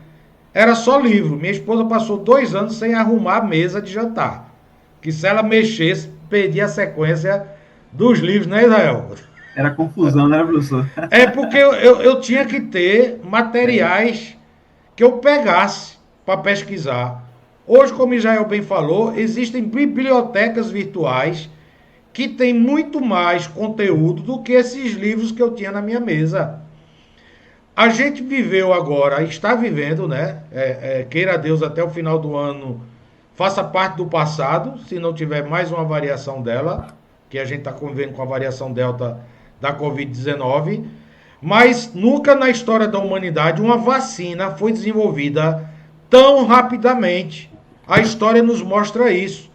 era só livro. Minha esposa passou 2 anos sem arrumar a mesa de jantar. Que se ela mexesse, perdia a sequência dos livros, né, Israel? Era confusão, né, professor? É porque eu tinha que ter materiais que eu pegasse para pesquisar. Hoje, como Israel bem falou, existem bibliotecas virtuais que têm muito mais conteúdo do que esses livros que eu tinha na minha mesa. A gente viveu agora, está vivendo, né? Queira Deus, até o final do ano, faça parte do passado, se não tiver mais uma variação dela, que a gente está convivendo com a variação delta da Covid-19, mas nunca na história da humanidade uma vacina foi desenvolvida tão rapidamente. A história nos mostra isso.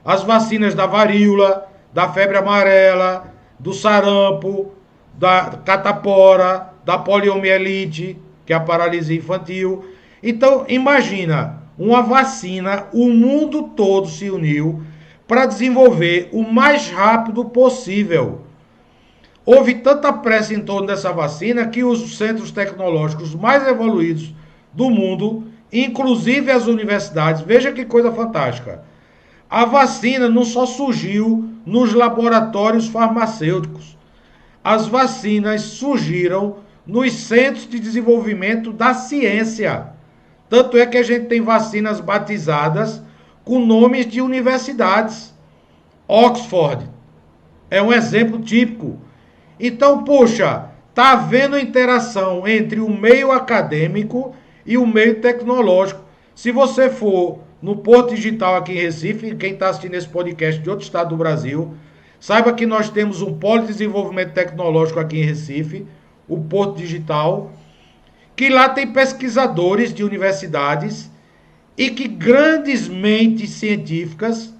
As vacinas da varíola, da febre amarela, do sarampo, da catapora, da poliomielite, que é a paralisia infantil. Então, imagina, uma vacina, o mundo todo se uniu para desenvolver o mais rápido possível. Houve tanta pressa em torno dessa vacina que os centros tecnológicos mais evoluídos do mundo, inclusive as universidades, veja que coisa fantástica. A vacina não só surgiu nos laboratórios farmacêuticos. As vacinas surgiram nos centros de desenvolvimento da ciência. Tanto é que a gente tem vacinas batizadas com nomes de universidades. Oxford é um exemplo típico. Então, poxa, está havendo interação entre o meio acadêmico e o meio tecnológico. Se você for no Porto Digital aqui em Recife, quem está assistindo esse podcast de outro estado do Brasil, saiba que nós temos um polo de desenvolvimento tecnológico aqui em Recife, o Porto Digital, que lá tem pesquisadores de universidades e que grandes mentes científicas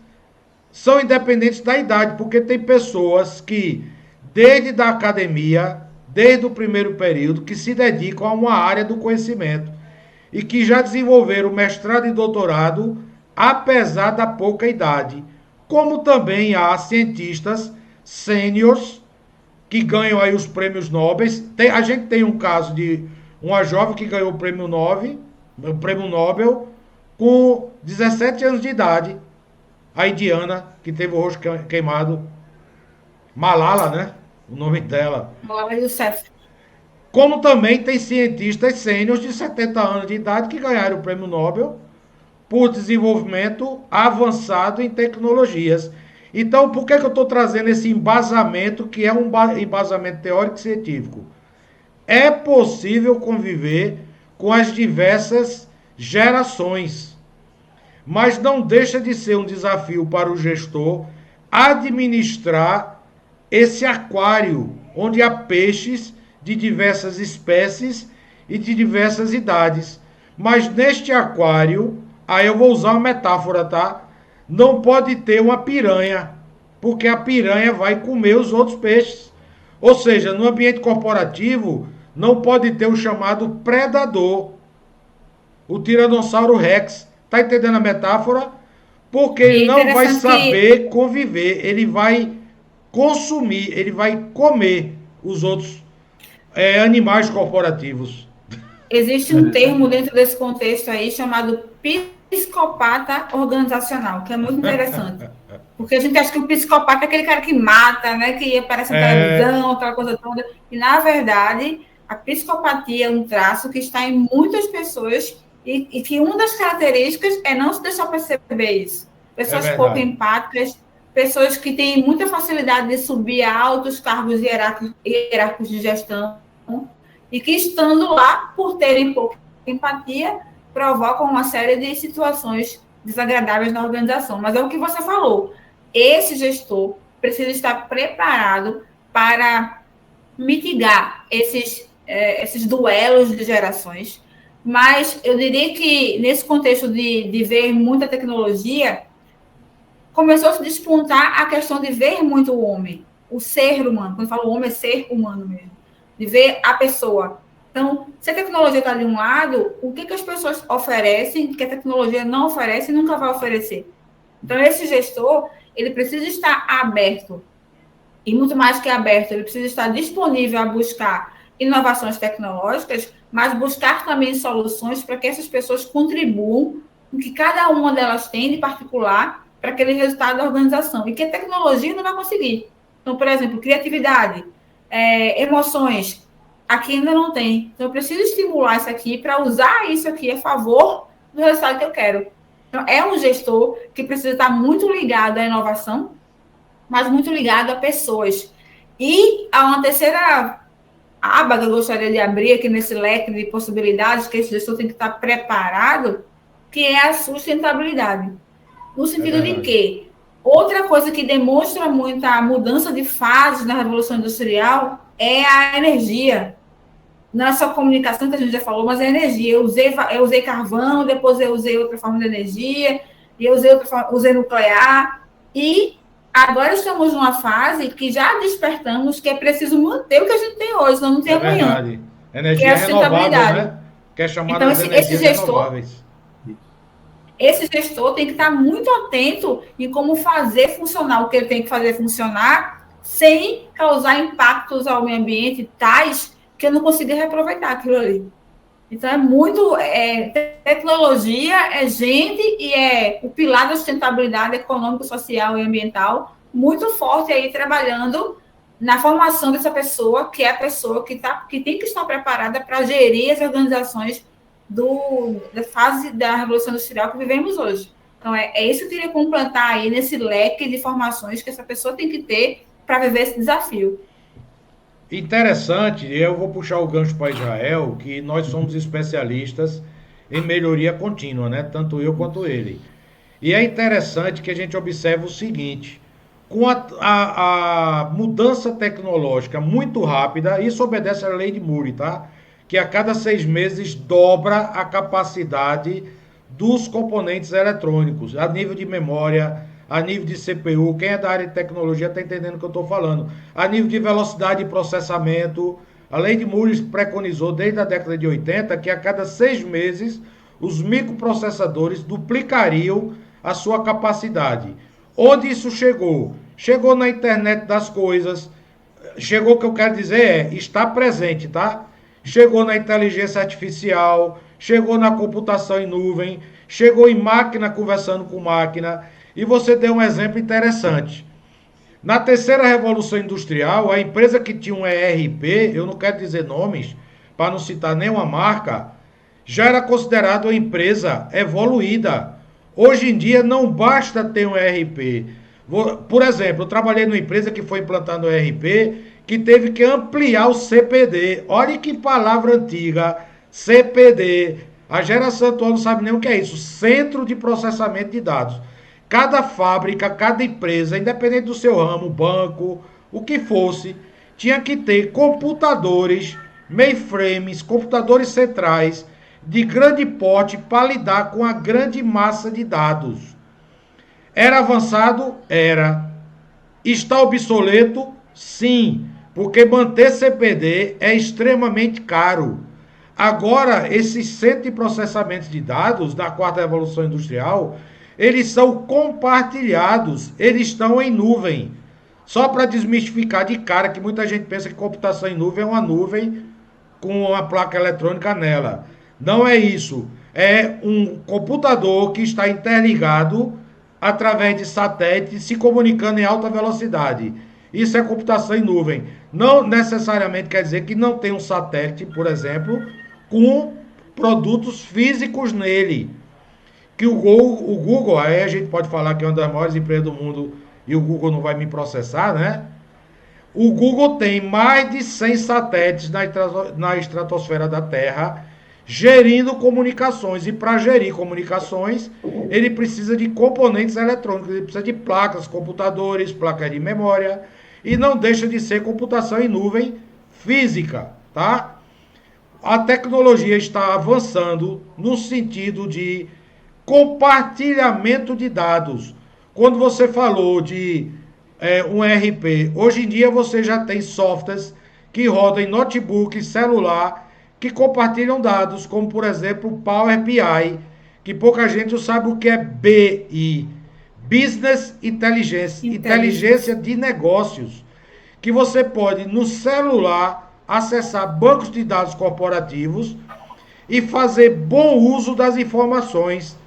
são independentes da idade, porque tem pessoas que, desde a academia, desde o primeiro período, que se dedicam a uma área do conhecimento e que já desenvolveram mestrado e doutorado, apesar da pouca idade. Como também há cientistas sêniores que ganham aí os prêmios Nobel. A gente tem um caso de uma jovem que ganhou o prêmio Nobel com 17 anos de idade, a indiana, que teve o rosto queimado, Malala, né? O nome dela. Malala Yousafzai. Como também tem cientistas sêniores de 70 anos de idade que ganharam o prêmio Nobel por desenvolvimento avançado em tecnologias. Então, por que eu estou trazendo esse embasamento, que é um embasamento teórico e científico? É possível conviver com as diversas gerações, mas não deixa de ser um desafio para o gestor administrar esse aquário, onde há peixes de diversas espécies e de diversas idades. Mas neste aquário, aí eu vou usar uma metáfora, tá? Não pode ter uma piranha, porque a piranha vai comer os outros peixes. Ou seja, no ambiente corporativo, não pode ter o chamado predador, o Tiranossauro Rex. Tá entendendo a metáfora? Porque ele não vai saber conviver, ele vai consumir, ele vai comer os outros animais corporativos. Existe um termo dentro desse contexto aí chamado psicopata organizacional, que é muito interessante. Porque a gente acha que o psicopata é aquele cara que mata, né, que aparece na televisão, aquela coisa toda. E, na verdade, a psicopatia é um traço que está em muitas pessoas e que uma das características é não se deixar perceber isso. Pessoas pouco empáticas, pessoas que têm muita facilidade de subir a altos cargos hierárquicos de gestão e que, estando lá, por terem pouca empatia, provocam uma série de situações desagradáveis na organização. Mas é o que você falou. Esse gestor precisa estar preparado para mitigar esses duelos de gerações. Mas eu diria que, nesse contexto de ver muita tecnologia, começou a se despontar a questão de ver muito o homem, o ser humano. Quando eu falo homem, é ser humano mesmo. De ver a pessoa. Então, se a tecnologia está de um lado, o que as pessoas oferecem que a tecnologia não oferece e nunca vai oferecer? Então, esse gestor, ele precisa estar aberto. E muito mais que aberto, ele precisa estar disponível a buscar inovações tecnológicas, mas buscar também soluções para que essas pessoas contribuam com o que cada uma delas tem de particular para aquele resultado da organização. E que a tecnologia não vai conseguir. Então, por exemplo, criatividade, emoções, aqui ainda não tem. Então, eu preciso estimular isso aqui para usar isso aqui a favor do resultado que eu quero. Então, é um gestor que precisa estar muito ligado à inovação, mas muito ligado a pessoas. E há uma terceira aba que eu gostaria de abrir aqui nesse leque de possibilidades que esse gestor tem que estar preparado, que é a sustentabilidade. No sentido de que outra coisa que demonstra muito a mudança de fase na Revolução Industrial é a energia. Não é só comunicação, que a gente já falou, mas é energia. Eu usei carvão, depois eu usei outra forma de energia, e eu usei nuclear. E agora estamos numa fase que já despertamos que é preciso manter o que a gente tem hoje, senão não tem amanhã. Verdade. Energia que é a sustentabilidade, né? Que é chamada então, de energias renováveis. Esse gestor tem que estar muito atento em como fazer funcionar o que ele tem que fazer funcionar sem causar impactos ao meio ambiente tais que eu não consiga reaproveitar aquilo ali. Então, é muito... tecnologia é gente e é o pilar da sustentabilidade econômica, social e ambiental muito forte aí trabalhando na formação dessa pessoa, que é a pessoa que tem que estar preparada para gerir as organizações da fase da Revolução Industrial que vivemos hoje. Então, é isso que eu queria completar aí nesse leque de formações que essa pessoa tem que ter para viver esse desafio. Interessante, eu vou puxar o gancho para Israel, que nós somos especialistas em melhoria contínua, né? Tanto eu quanto ele. E é interessante que a gente observe o seguinte, com a mudança tecnológica muito rápida, isso obedece à lei de Moore, tá? Que a cada 6 meses dobra a capacidade dos componentes eletrônicos, a nível de memória, a nível de CPU, quem é da área de tecnologia está entendendo o que eu estou falando, a nível de velocidade de processamento. A lei de Moore preconizou desde a década de 80 que a cada 6 meses os microprocessadores duplicariam a sua capacidade. Onde isso chegou? Chegou na internet das coisas, chegou, o que eu quero dizer está presente, tá? Chegou na inteligência artificial, chegou na computação em nuvem, chegou em máquina conversando com máquina, e você deu um exemplo interessante. Na terceira revolução industrial, a empresa que tinha um ERP, eu não quero dizer nomes, para não citar nenhuma marca, já era considerada uma empresa evoluída. Hoje em dia não basta ter um ERP. Por exemplo, eu trabalhei numa empresa que foi implantando o ERP, que teve que ampliar o CPD. Olha que palavra antiga, CPD. A geração atual não sabe nem o que é isso, Centro de Processamento de Dados. Cada fábrica, cada empresa, independente do seu ramo, banco, o que fosse, tinha que ter computadores, mainframes, computadores centrais de grande porte para lidar com a grande massa de dados. Era avançado? Era. Está obsoleto? Sim, porque manter CPD é extremamente caro. Agora, esses centros de processamento de dados da quarta revolução industrial, eles são compartilhados, eles estão em nuvem. Só para desmistificar de cara, que muita gente pensa que computação em nuvem é uma nuvem com uma placa eletrônica nela. Não é isso. É um computador que está interligado através de satélite, se comunicando em alta velocidade. Isso é computação em nuvem. Não necessariamente quer dizer que não tem um satélite, por exemplo, com produtos físicos nele. Que o Google, aí a gente pode falar que é uma das maiores empresas do mundo e o Google não vai me processar, né? O Google tem mais de 100 satélites na estratosfera da Terra gerindo comunicações. E para gerir comunicações, ele precisa de componentes eletrônicos, ele precisa de placas, computadores, placas de memória, e não deixa de ser computação em nuvem física, tá? A tecnologia está avançando no sentido de compartilhamento de dados. Quando você falou de um ERP, hoje em dia você já tem softwares que rodam em notebook, celular, que compartilham dados, como por exemplo o Power BI, que pouca gente sabe o que é BI, Business Intelligence, inteligência de negócios, que você pode no celular acessar bancos de dados corporativos e fazer bom uso das informações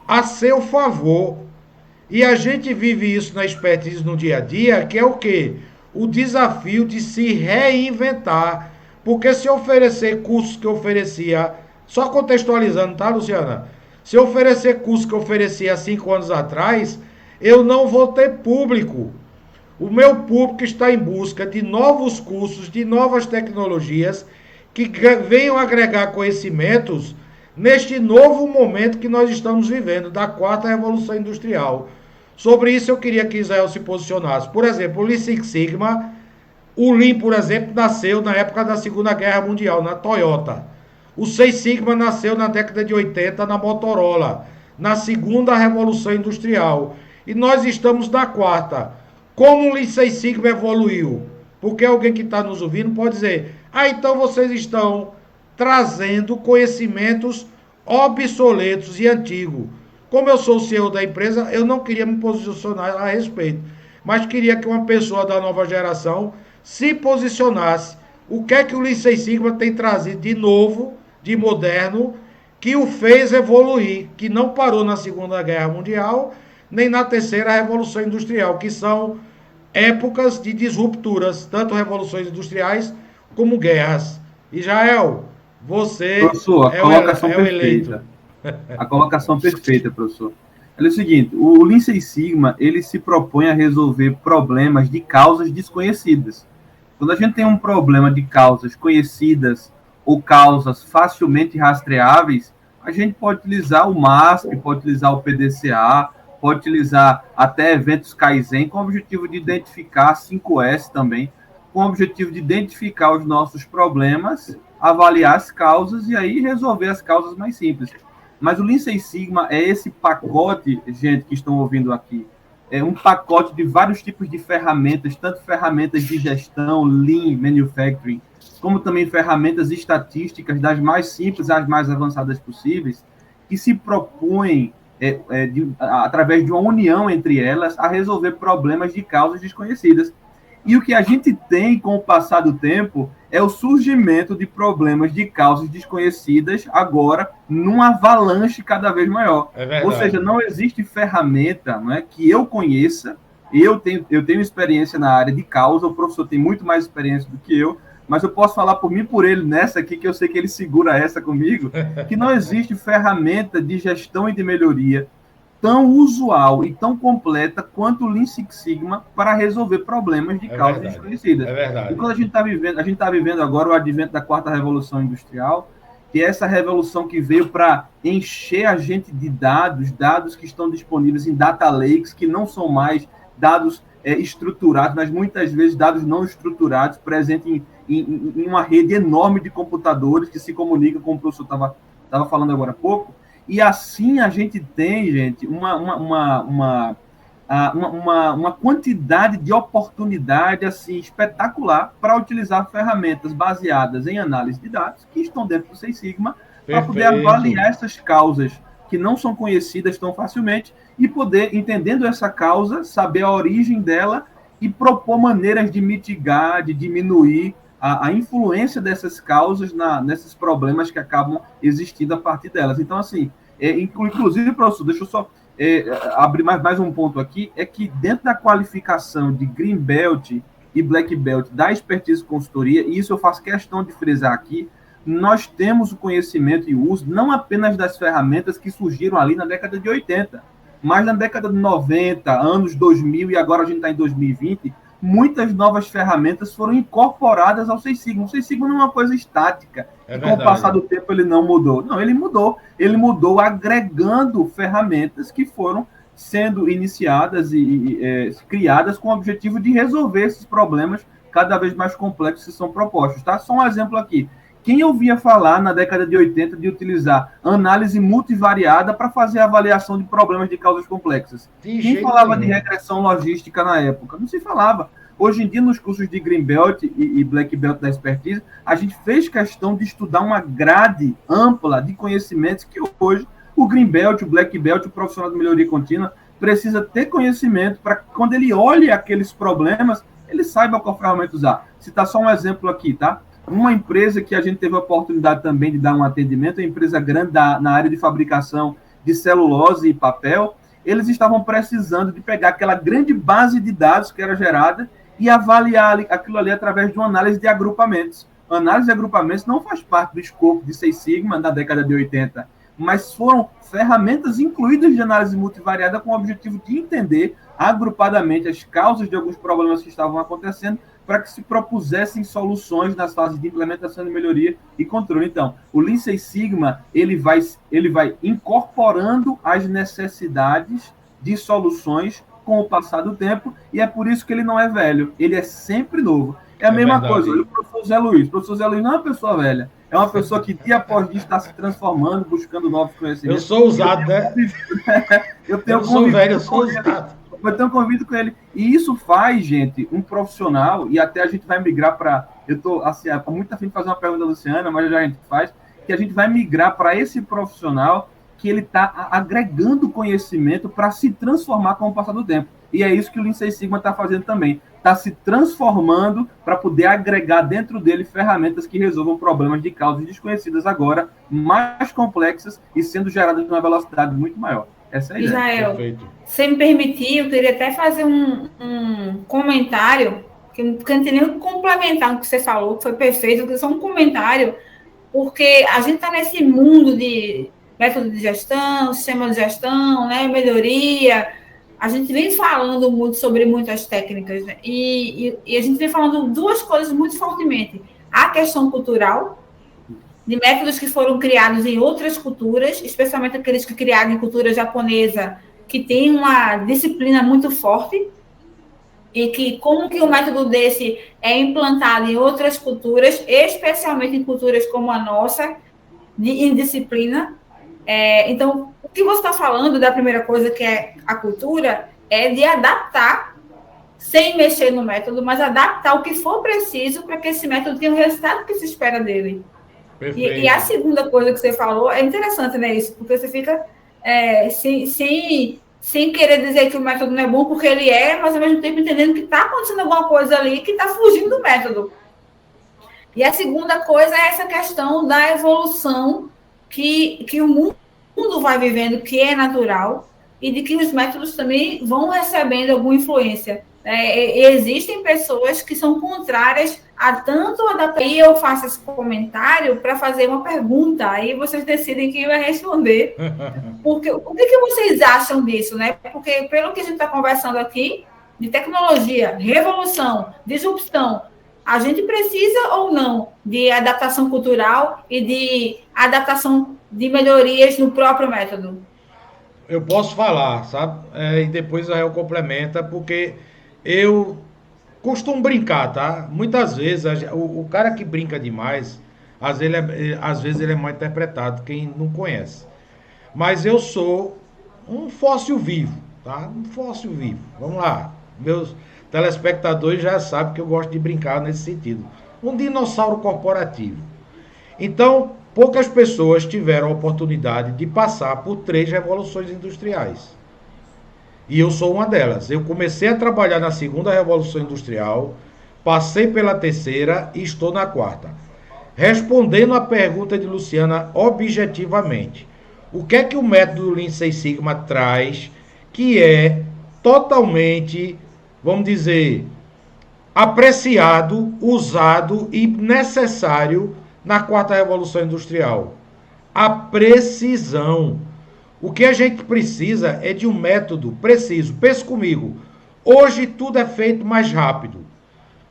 a seu favor. E a gente vive isso na expertise no dia a dia, que é o quê? O desafio de se reinventar. Porque se eu oferecer cursos que eu oferecia, só contextualizando, tá, Luciana? Se eu oferecer cursos que eu oferecia há 5 anos atrás, eu não vou ter público. O meu público está em busca de novos cursos, de novas tecnologias, que venham agregar conhecimentos neste novo momento que nós estamos vivendo, da quarta revolução industrial. Sobre isso eu queria que Israel se posicionasse. Por exemplo, o Lean Six Sigma, o Lean, por exemplo, nasceu na época da Segunda Guerra Mundial, na Toyota. O Seis Sigma nasceu na década de 80 na Motorola, na segunda revolução industrial. E nós estamos na quarta. Como o Lean Six Sigma evoluiu? Porque alguém que está nos ouvindo pode dizer, então vocês estão trazendo conhecimentos obsoletos e antigos. Como eu sou o CEO da empresa, eu não queria me posicionar a respeito, mas queria que uma pessoa da nova geração se posicionasse. O que é que o Lean Six Sigma tem trazido de novo, de moderno, que o fez evoluir, que não parou na Segunda Guerra Mundial, nem na terceira Revolução Industrial, que são épocas de disrupturas, tanto revoluções industriais como guerras. Israel, você professor, é o eleito. A colocação perfeita, professor. É o seguinte, o Lean Six Sigma, ele se propõe a resolver problemas de causas desconhecidas. Quando a gente tem um problema de causas conhecidas ou causas facilmente rastreáveis, a gente pode utilizar o MASP, pode utilizar o PDCA, pode utilizar até eventos Kaizen com o objetivo de identificar 5S também, com o objetivo de identificar os nossos problemas, avaliar as causas e aí resolver as causas mais simples. Mas o Lean Six Sigma é esse pacote, gente que estão ouvindo aqui, um pacote de vários tipos de ferramentas, tanto ferramentas de gestão, Lean Manufacturing, como também ferramentas estatísticas, das mais simples às mais avançadas possíveis, que se propõem, através de uma união entre elas, a resolver problemas de causas desconhecidas. E o que a gente tem com o passar do tempo é o surgimento de problemas de causas desconhecidas agora numa avalanche cada vez maior. Ou seja, não existe ferramenta, não é, que eu conheça, eu tenho experiência na área de causa, o professor tem muito mais experiência do que eu, mas eu posso falar por mim e por ele nessa aqui, que eu sei que ele segura essa comigo, que não existe ferramenta de gestão e de melhoria tão usual e tão completa quanto o Lean Six Sigma para resolver problemas de causas desconhecidas. É verdade. E quando a gente está vivendo agora o advento da quarta revolução industrial, que é essa revolução que veio para encher a gente de dados que estão disponíveis em data lakes, que não são mais dados estruturados, mas muitas vezes dados não estruturados, presentes em uma rede enorme de computadores que se comunicam, como o professor estava falando agora há pouco. E assim a gente tem, gente, uma quantidade de oportunidade assim, espetacular para utilizar ferramentas baseadas em análise de dados que estão dentro do Six Sigma para poder avaliar essas causas que não são conhecidas tão facilmente e poder, entendendo essa causa, saber a origem dela e propor maneiras de mitigar, de diminuir a influência dessas causas nesses problemas que acabam existindo a partir delas. Então, assim, inclusive, professor, deixa eu só abrir mais um ponto aqui, é que dentro da qualificação de Green Belt e Black Belt da expertise consultoria, e isso eu faço questão de frisar aqui, nós temos o conhecimento e o uso não apenas das ferramentas que surgiram ali na década de 80, mas na década de 90, anos 2000 e agora a gente está em 2020, muitas novas ferramentas foram incorporadas ao Six Sigma. O Six Sigma não é uma coisa estática, e com o passar do tempo ele não mudou. Não, ele mudou agregando ferramentas que foram sendo iniciadas e criadas com o objetivo de resolver esses problemas cada vez mais complexos que são propostos. Tá? Só um exemplo aqui. Quem ouvia falar na década de 80 de utilizar análise multivariada para fazer a avaliação de problemas de causas complexas? Quem falava de regressão logística na época? Não se falava. Hoje em dia, nos cursos de Green Belt e Black Belt da expertise, a gente fez questão de estudar uma grade ampla de conhecimentos que hoje o Green Belt, o Black Belt, o profissional de melhoria contínua precisa ter conhecimento para que quando ele olhe aqueles problemas, ele saiba qual ferramenta usar. Citar só um exemplo aqui, tá? Uma empresa que a gente teve a oportunidade também de dar um atendimento, uma empresa grande na área de fabricação de celulose e papel, eles estavam precisando de pegar aquela grande base de dados que era gerada e avaliar aquilo ali através de uma análise de agrupamentos. A análise de agrupamentos não faz parte do escopo de Six Sigma na década de 80, mas foram ferramentas incluídas de análise multivariada com o objetivo de entender agrupadamente as causas de alguns problemas que estavam acontecendo para que se propusessem soluções nas fases de implementação de melhoria e controle. Então, o Lean Six Sigma ele vai incorporando as necessidades de soluções com o passar do tempo, e é por isso que ele não é velho, ele é sempre novo. É a mesma coisa, olha o professor Zé Luiz. O professor Zé Luiz não é uma pessoa velha, é uma pessoa que dia após dia está se transformando, buscando novos conhecimentos. Eu sou usado, né? Eu sou velho, eu sou usado. Eu tenho convido com ele. E isso faz, gente, um profissional, e até a gente vai migrar para... Eu estou assim, muito afim de fazer uma pergunta da Luciana, mas já a gente faz, que a gente vai migrar para esse profissional que ele está agregando conhecimento para se transformar com o passar do tempo. E é isso que o Lean Six Sigma está fazendo também. Está se transformando para poder agregar dentro dele ferramentas que resolvam problemas de causas desconhecidas agora, mais complexas e sendo geradas numa velocidade muito maior. Essa é a ideia. Israel, se me permitir, eu queria até fazer um comentário, que não tem nem complementar no que você falou, que foi perfeito, que é só um comentário, porque a gente está nesse mundo de método de gestão, sistema de gestão, né, melhoria. A gente vem falando muito sobre muitas técnicas, né? E a gente vem falando duas coisas muito fortemente. A questão cultural, de métodos que foram criados em outras culturas, especialmente aqueles que criaram em cultura japonesa, que tem uma disciplina muito forte, e que como que um método desse é implantado em outras culturas, especialmente em culturas como a nossa, de indisciplina. Então, o que você está falando da primeira coisa, que é a cultura, é de adaptar, sem mexer no método, mas adaptar o que for preciso para que esse método tenha o resultado que se espera dele. E a segunda coisa que você falou é interessante, né? Isso, porque você fica sem querer dizer que o método não é bom, porque ele é, mas ao mesmo tempo entendendo que está acontecendo alguma coisa ali que está fugindo do método. E a segunda coisa é essa questão da evolução que o mundo vai vivendo, que é natural, e de que os métodos também vão recebendo alguma influência. Existem pessoas que são contrárias a tanto adaptação. E eu faço esse comentário para fazer uma pergunta, aí vocês decidem quem vai responder. Porque, o que vocês acham disso, né? Porque pelo que a gente está conversando aqui, de tecnologia, revolução, disrupção, a gente precisa ou não de adaptação cultural e de adaptação de melhorias no próprio método? Eu posso falar, sabe? E depois a Rael complementa, porque eu costumo brincar, tá? Muitas vezes, o cara que brinca demais, às vezes ele é mal interpretado, quem não conhece. Mas eu sou um fóssil vivo, tá? Um fóssil vivo. Vamos lá. Meus telespectadores já sabem que eu gosto de brincar nesse sentido. Um dinossauro corporativo. Então, poucas pessoas tiveram a oportunidade de passar por 3 revoluções industriais. E eu sou uma delas. Eu comecei a trabalhar na segunda revolução industrial, passei pela terceira e estou na quarta. Respondendo à pergunta de Luciana objetivamente, o que é que o método Lean Six Sigma traz que é totalmente, vamos dizer, apreciado, usado e necessário na quarta revolução industrial? A precisão. O que a gente precisa é de um método preciso. Pense comigo. Hoje tudo é feito mais rápido.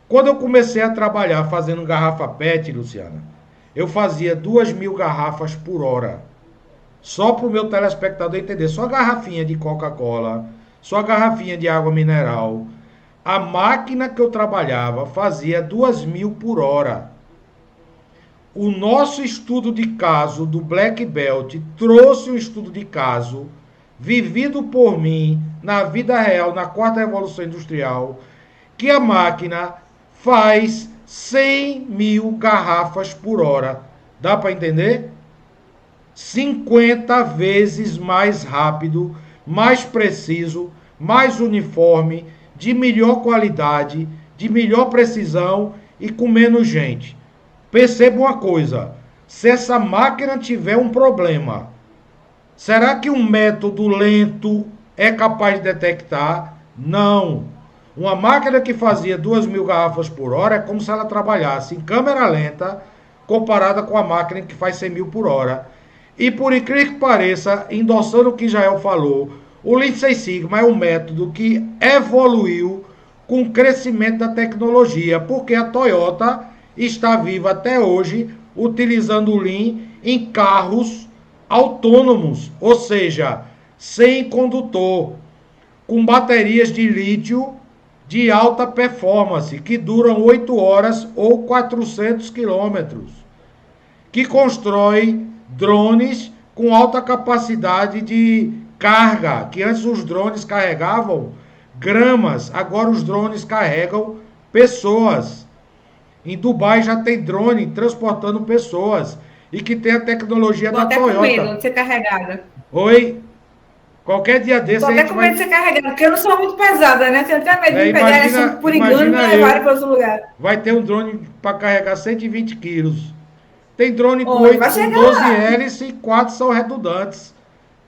Quando eu comecei a trabalhar fazendo garrafa PET, Luciana, eu fazia 2.000 garrafas por hora. Só para o meu telespectador entender. Só garrafinha de Coca-Cola, só garrafinha de água mineral. A máquina que eu trabalhava fazia 2.000 por hora. O nosso estudo de caso do Black Belt trouxe um estudo de caso vivido por mim na vida real, na quarta revolução industrial, que a máquina faz 100.000 garrafas por hora. Dá para entender? 50 vezes mais rápido, mais preciso, mais uniforme, de melhor qualidade, de melhor precisão e com menos gente. Perceba uma coisa, se essa máquina tiver um problema, será que um método lento é capaz de detectar? Não. Uma máquina que fazia 2.000 garrafas por hora é como se ela trabalhasse em câmera lenta comparada com a máquina que faz 100.000 por hora. E por incrível que pareça, endossando o que Jael falou, o Lean Six Sigma é um método que evoluiu com o crescimento da tecnologia, porque a Toyota está viva até hoje utilizando o Lean em carros autônomos, ou seja, sem condutor, com baterias de lítio de alta performance, que duram 8 horas ou 400 quilômetros, que constrói drones com alta capacidade de carga, que antes os drones carregavam gramas, agora os drones carregam pessoas. Em Dubai já tem drone transportando pessoas e que tem a tecnologia da Toyota. Tô até com medo de ser carregada. Oi? Qualquer dia desse Tô até com medo de ser carregada, porque eu não sou muito pesada, né? Tenho até medo de pegar essa por engano e me levarem para outro lugar. Vai ter um drone para carregar 120 quilos. Tem drone com 12 hélices e 4 são redundantes.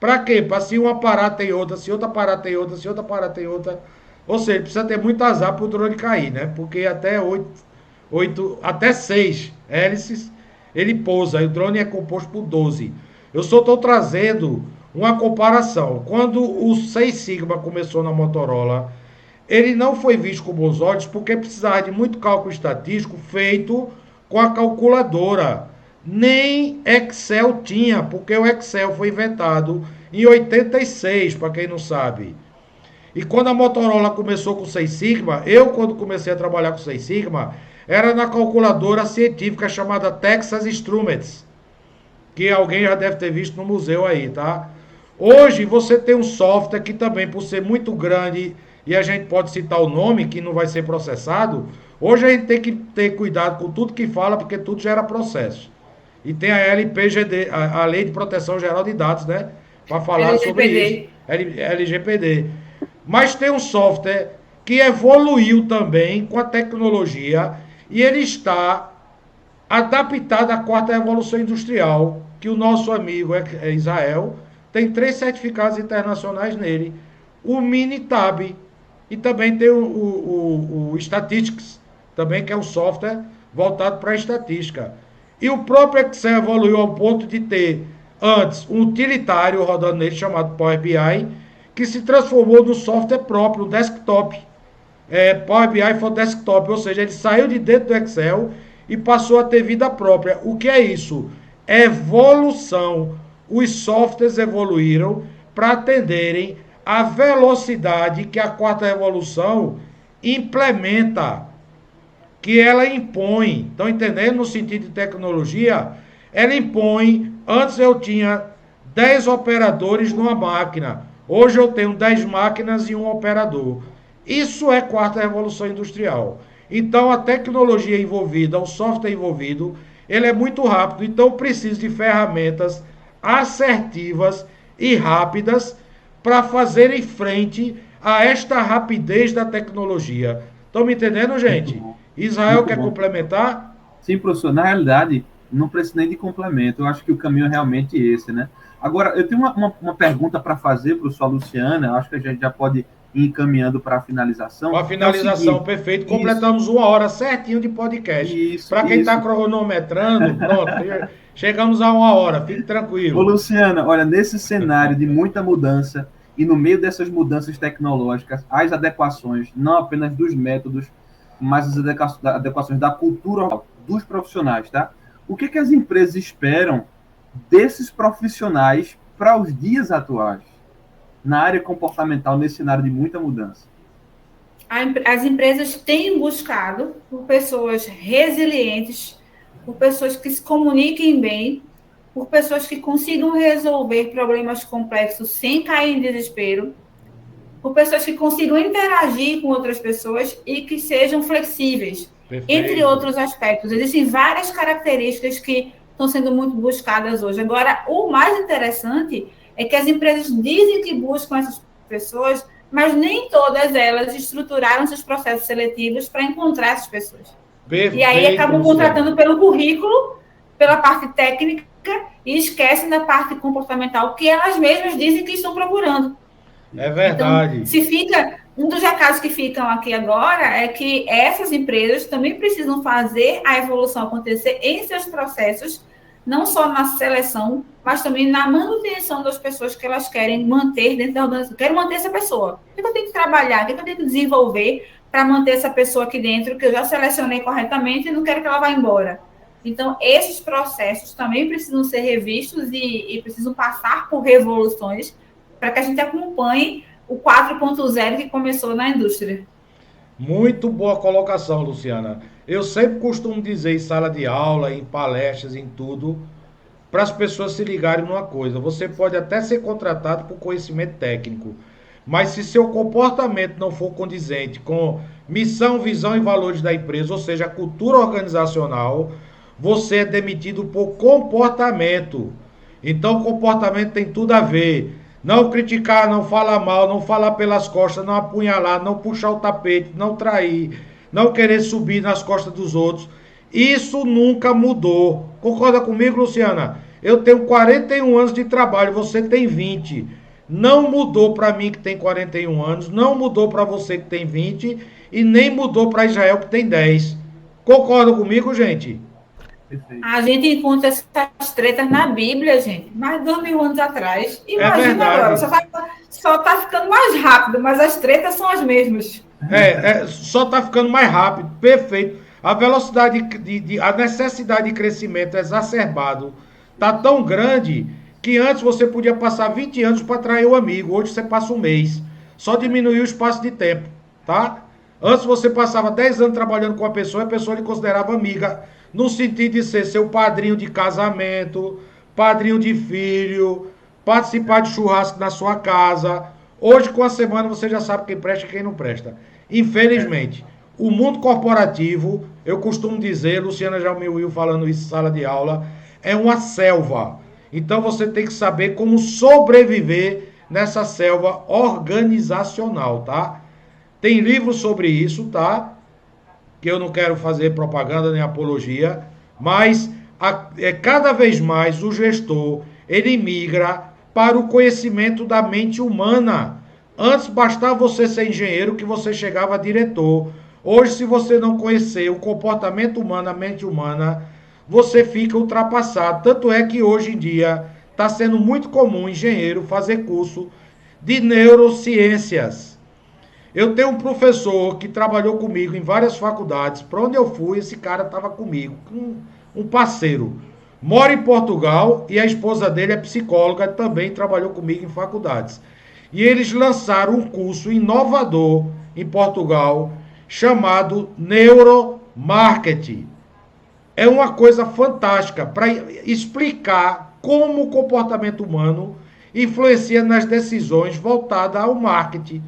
Para quê? Para se uma parar tem outra, se outra parar tem outra, se outra parar tem outra. Ou seja, precisa ter muito azar para o drone cair, né? Porque até 6 hélices ele pousa. E o drone é composto por 12. Eu só estou trazendo uma comparação. Quando o Six Sigma começou na Motorola, ele não foi visto com bons olhos porque precisava de muito cálculo estatístico feito com a calculadora. Nem Excel tinha, porque o Excel foi inventado em 86, para quem não sabe. E quando a Motorola começou com o Six Sigma, quando comecei a trabalhar com o Six Sigma, era na calculadora científica chamada Texas Instruments, que alguém já deve ter visto no museu aí, tá? Hoje você tem um software que também, por ser muito grande, e a gente pode citar o nome, que não vai ser processado, hoje a gente tem que ter cuidado com tudo que fala, porque tudo gera processo. E tem a LPGD, a Lei de Proteção Geral de Dados, né? Para falar sobre isso. LGPD. LGPD. Mas tem um software que evoluiu também com a tecnologia e ele está adaptado à quarta revolução industrial, que o nosso amigo Israel tem 3 certificados internacionais nele. O Minitab e também tem o Statistics, também que é um software voltado para a estatística. E o próprio Excel evoluiu ao ponto de ter, antes, um utilitário rodando nele chamado Power BI, que se transformou no software próprio, no desktop. Power BI for Desktop, ou seja, ele saiu de dentro do Excel e passou a ter vida própria. O que é isso? Evolução. Os softwares evoluíram para atenderem à velocidade que a quarta revolução implementa, que ela impõe. Estão entendendo? No sentido de tecnologia, ela impõe. Antes eu tinha 10 operadores numa máquina. Hoje eu tenho 10 máquinas e um operador. Isso é quarta revolução industrial. Então a tecnologia envolvida, o software envolvido, ele é muito rápido. Então eu preciso de ferramentas assertivas e rápidas para fazerem frente a esta rapidez da tecnologia. Estão me entendendo, gente? Israel Muito quer bom. complementar? Sim, professor, na realidade, não precisa nem de complemento. Eu acho que o caminho é realmente esse, né? Agora, eu tenho uma pergunta para fazer para o professor Luciana, eu acho que a gente já pode ir encaminhando para a finalização. Com a Que é o finalização, seguinte, perfeito. isso, Completamos 1 hora certinho de podcast. isso, Para quem está isso. cronometrando, pronto, chegamos a 1 hora, fique Ô, tranquilo. Luciana, olha, nesse cenário de muita mudança, e no meio dessas mudanças tecnológicas, as adequações, não apenas dos métodos, mas as adequações da cultura dos profissionais, tá? O que as empresas esperam desses profissionais para os dias atuais, na área comportamental, nesse cenário de muita mudança? As empresas têm buscado por pessoas resilientes, por pessoas que se comuniquem bem, por pessoas que consigam resolver problemas complexos sem cair em desespero, por pessoas que consigam interagir com outras pessoas e que sejam flexíveis, entre Perfeito. outros aspectos. Existem várias características que estão sendo muito buscadas hoje. Agora, o mais interessante é que as empresas dizem que buscam essas pessoas, mas nem todas elas estruturaram seus processos seletivos para encontrar essas pessoas. E aí Perfeito, acabam Luciano. contratando pelo currículo, pela parte técnica, e esquecem da parte comportamental que elas mesmas dizem que estão procurando. É Então, verdade. se fica, um dos recados que ficam aqui agora é que essas empresas também precisam fazer a evolução acontecer em seus processos, não só na seleção, mas também na manutenção das pessoas que elas querem manter dentro da organização. Quero manter essa pessoa. O que eu tenho que trabalhar? O que eu tenho que desenvolver para manter essa pessoa aqui dentro, que eu já selecionei corretamente e não quero que ela vá embora? Então, esses processos também precisam ser revistos e precisam passar por revoluções para que a gente acompanhe o 4.0 que começou na indústria. Muito boa colocação, Luciana. Eu sempre costumo dizer em sala de aula, em palestras, em tudo, para as pessoas se ligarem numa coisa. Você pode até ser contratado por conhecimento técnico, mas se seu comportamento não for condizente com missão, visão e valores da empresa, ou seja, a cultura organizacional, você é demitido por comportamento. Então, o comportamento tem tudo a ver. Não criticar, não falar mal, não falar pelas costas, não apunhalar, não puxar o tapete, não trair, não querer subir nas costas dos outros. Isso nunca mudou. Concorda comigo, Luciana? Eu tenho 41 anos de trabalho, você tem 20. Não mudou para mim que tem 41 anos, não mudou para você que tem 20 e nem mudou para Israel que tem 10. Concorda comigo, gente? Perfeito. A gente encontra essas tretas na Bíblia, gente, mais de 2.000 anos atrás. É Imagina agora, verdade. só tá ficando mais rápido, mas as tretas são as mesmas. Só está ficando mais rápido, perfeito. A velocidade, a necessidade de crescimento exacerbado está tão grande que antes você podia passar 20 anos para atrair o amigo, hoje você passa um mês. Só diminuiu o espaço de tempo, tá? Antes você passava 10 anos trabalhando com a pessoa lhe considerava amiga, no sentido de ser seu padrinho de casamento, padrinho de filho, participar de churrasco na sua casa. Hoje, com a semana, você já sabe quem presta e quem não presta. Infelizmente, o mundo corporativo, eu costumo dizer, Luciana já me ouviu falando isso em sala de aula, é uma selva. Então você tem que saber como sobreviver nessa selva organizacional, tá? Tem livros sobre isso, tá? Que eu não quero fazer propaganda nem apologia, mas cada vez mais o gestor ele migra para o conhecimento da mente humana. Antes bastava você ser engenheiro que você chegava a diretor. Hoje, se você não conhecer o comportamento humano, a mente humana, você fica ultrapassado. Tanto é que hoje em dia está sendo muito comum engenheiro fazer curso de neurociências. Eu tenho um professor que trabalhou comigo em várias faculdades. Para onde eu fui, esse cara estava comigo, um parceiro. Mora em Portugal e a esposa dele é psicóloga, também trabalhou comigo em faculdades. E eles lançaram um curso inovador em Portugal chamado Neuromarketing. É uma coisa fantástica para explicar como o comportamento humano influencia nas decisões voltadas ao marketing.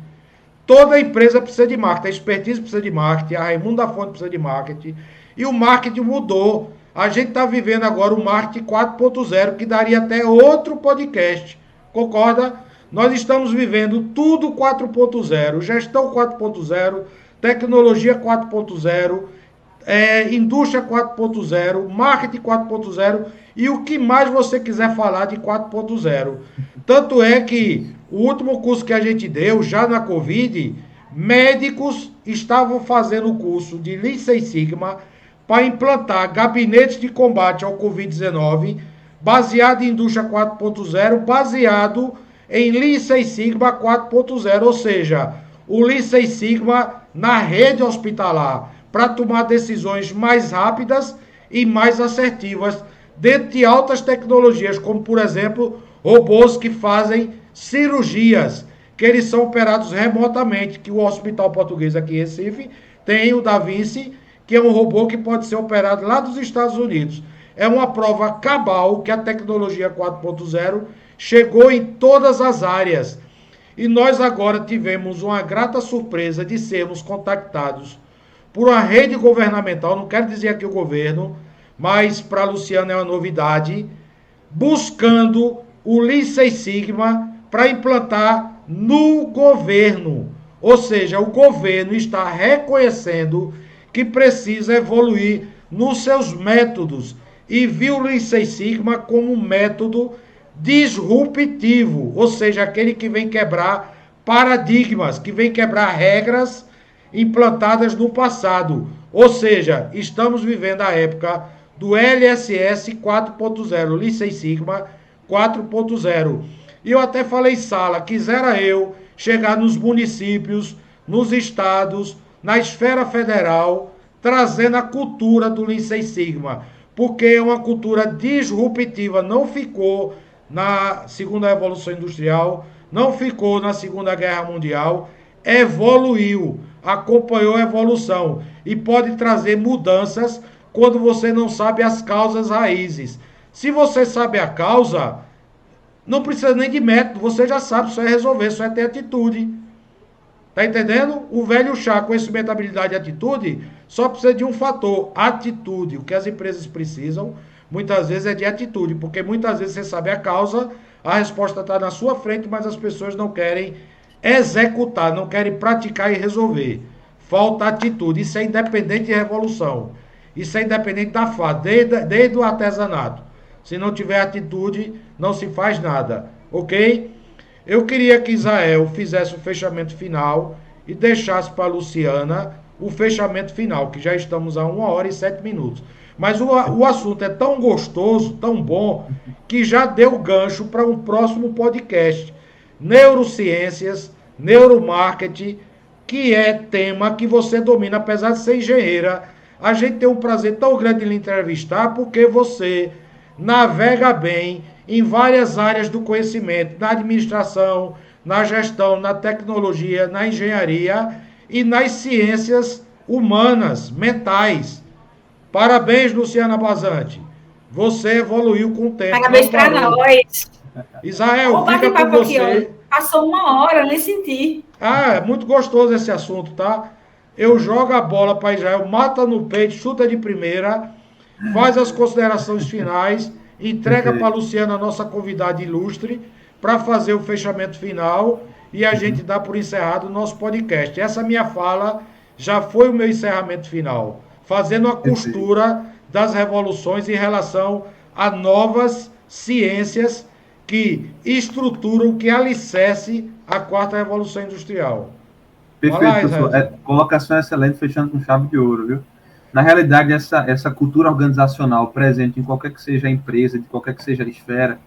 Toda empresa precisa de marketing, a expertise precisa de marketing, a Raimundo da Fonte precisa de marketing. E o marketing mudou. A gente está vivendo agora o marketing 4.0, que daria até outro podcast. Concorda? Nós estamos vivendo tudo 4.0, gestão 4.0, tecnologia 4.0, indústria 4.0, marketing 4.0 e o que mais você quiser falar de 4.0. Tanto é que o último curso que a gente deu, já na Covid, médicos estavam fazendo o curso de Lean Six Sigma para implantar gabinetes de combate ao Covid-19, baseado em indústria 4.0, baseado em Lean Six Sigma 4.0, ou seja, o Lean Six Sigma na rede hospitalar, para tomar decisões mais rápidas e mais assertivas, dentro de altas tecnologias, como, por exemplo, robôs que fazem cirurgias, que eles são operados remotamente, que o Hospital Português aqui em Recife tem o Da Vinci, que é um robô que pode ser operado lá dos Estados Unidos. É uma prova cabal que a tecnologia 4.0 chegou em todas as áreas. E nós agora tivemos uma grata surpresa de sermos contactados por uma rede governamental, não quero dizer aqui o governo, mas para a Luciana é uma novidade, buscando o Lean Six Sigma para implantar no governo. Ou seja, o governo está reconhecendo que precisa evoluir nos seus métodos e viu o Lean Six Sigma como um método disruptivo, ou seja, aquele que vem quebrar paradigmas, que vem quebrar regras implantadas no passado. Ou seja, estamos vivendo a época do LSS 4.0, Lean Six Sigma 4.0. E eu até falei em sala, quisera eu chegar nos municípios, nos estados, na esfera federal, trazendo a cultura do Lean Six Sigma, porque é uma cultura disruptiva, não ficou na segunda Revolução Industrial, não ficou na Segunda Guerra Mundial, evoluiu, acompanhou a evolução e pode trazer mudanças quando você não sabe as causas raízes. Se você sabe a causa, não precisa nem de método, você já sabe, só é resolver, só é ter atitude. Tá entendendo? O velho chá, conhecimento, habilidade e atitude, só precisa de um fator, atitude. O que as empresas precisam, muitas vezes, é de atitude, porque muitas vezes você sabe a causa, a resposta está na sua frente, mas as pessoas não querem executar, não querem praticar e resolver. Falta atitude. Isso é independente de revolução. Isso é independente da fada, desde o artesanato. Se não tiver atitude, não se faz nada. Ok? Eu queria que Israel fizesse o fechamento final e deixasse para a Luciana o fechamento final, que já estamos a 1h07. Mas o assunto é tão gostoso, tão bom, que já deu gancho para um próximo podcast. Neurociências, neuromarketing, que é tema que você domina, apesar de ser engenheira. A gente tem um prazer tão grande em lhe entrevistar, porque você navega bem em várias áreas do conhecimento, na administração, na gestão, na tecnologia, na engenharia e nas ciências humanas, mentais. Parabéns, Luciana Bazante. Você evoluiu com o tempo. Parabéns para nós. Israel, Vou fica bater com papo aqui, você. ó. Passou 1 hora, nem senti. Ah, é muito gostoso esse assunto, tá? Eu jogo a bola para Israel, mata no peito, chuta de primeira, faz as considerações finais, entrega para a Perfeito. Luciana, nossa convidada ilustre, para fazer o fechamento final e a gente dá por encerrado o nosso podcast. Essa minha fala já foi o meu encerramento final, fazendo a Perfeito. costura das revoluções em relação a novas ciências que estruturam, que alicerce a quarta revolução industrial. Vai Perfeito, lá, professor. Israelzinho. Colocação excelente, fechando com chave de ouro, viu? Na realidade, essa cultura organizacional presente em qualquer que seja a empresa, de qualquer que seja a esfera,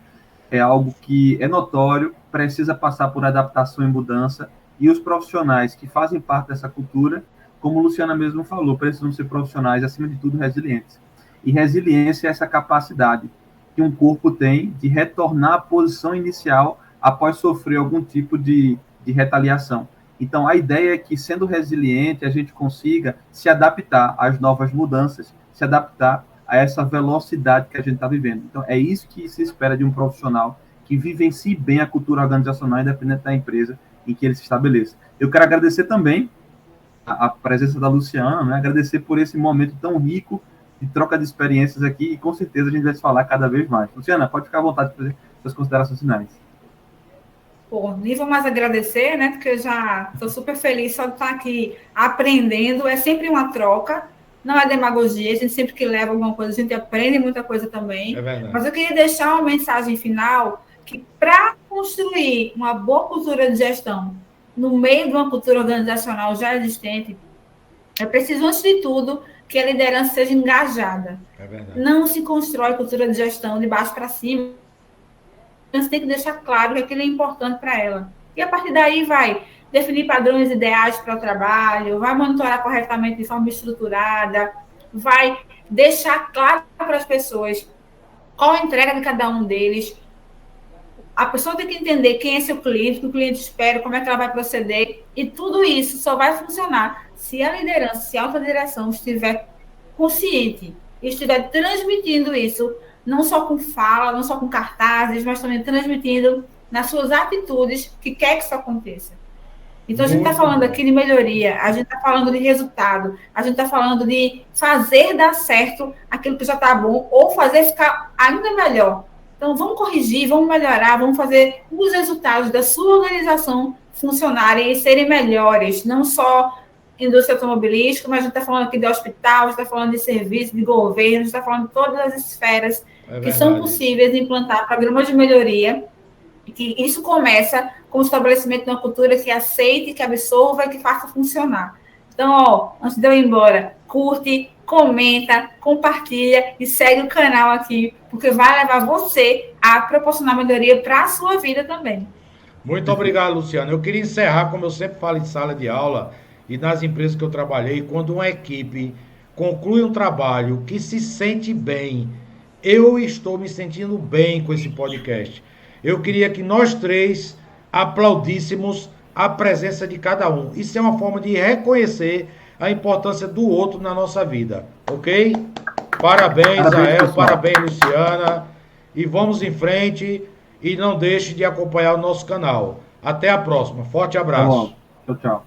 é algo que é notório, precisa passar por adaptação e mudança, e os profissionais que fazem parte dessa cultura, como Luciana mesmo falou, precisam ser profissionais, acima de tudo, resilientes. E resiliência é essa capacidade que um corpo tem de retornar à posição inicial após sofrer algum tipo de retaliação. Então, a ideia é que, sendo resiliente, a gente consiga se adaptar às novas mudanças, se adaptar a essa velocidade que a gente está vivendo. Então, é isso que se espera de um profissional que vivencie bem a cultura organizacional, independente da empresa em que ele se estabeleça. Eu quero agradecer também a presença da Luciana, né? Agradecer por esse momento tão rico de troca de experiências aqui, e com certeza a gente vai se falar cada vez mais. Luciana, pode ficar à vontade de fazer suas considerações finais. Pô, nem vou mais agradecer, né? Porque eu já estou super feliz só de estar aqui aprendendo. É sempre uma troca, não é demagogia. A gente sempre que leva alguma coisa, a gente aprende muita coisa É também. verdade. Mas eu queria deixar uma mensagem final que para construir uma boa cultura de gestão no meio de uma cultura organizacional já existente, é preciso, antes de tudo, que a liderança seja engajada. É verdade. Não se constrói cultura de gestão de baixo para cima. Você tem que deixar claro que aquilo é importante para ela. E a partir daí vai definir padrões ideais para o trabalho, vai monitorar corretamente de forma estruturada, vai deixar claro para as pessoas qual a entrega de cada um deles. A pessoa tem que entender quem é seu cliente, o que o cliente espera, como é que ela vai proceder. E tudo isso só vai funcionar se a liderança, se a alta direção estiver consciente e estiver transmitindo isso, não só com fala, não só com cartazes, mas também transmitindo nas suas atitudes que quer que isso aconteça. Então, a gente está Muito falando bom. aqui de melhoria, a gente está falando de resultado, a gente está falando de fazer dar certo aquilo que já está bom ou fazer ficar ainda melhor. Então, vamos corrigir, vamos melhorar, vamos fazer os resultados da sua organização funcionarem e serem melhores, não só indústria automobilística, mas a gente está falando aqui de hospital, a gente está falando de serviço, de governo, a gente está falando de todas as esferas É que são verdade. possíveis de implantar programas de melhoria, e que isso começa com o estabelecimento de uma cultura que aceite, que absorva e que faça funcionar. Então, ó, antes de eu ir embora, curte, comenta, compartilha e segue o canal aqui, porque vai levar você a proporcionar melhoria para a sua vida também. Muito Perfeito. obrigado, Luciano. Eu queria encerrar, como eu sempre falo em sala de aula e nas empresas que eu trabalhei, quando uma equipe conclui um trabalho que se sente bem, eu estou me sentindo bem com esse podcast. Eu queria que nós três aplaudíssemos a presença de cada um. Isso é uma forma de reconhecer a importância do outro na nossa vida, ok? Parabéns, Parabéns, Israel, pessoal. parabéns, Luciana. E vamos em frente. E não deixe de acompanhar o nosso canal. Até a próxima. Forte Até abraço. logo. Tchau, tchau.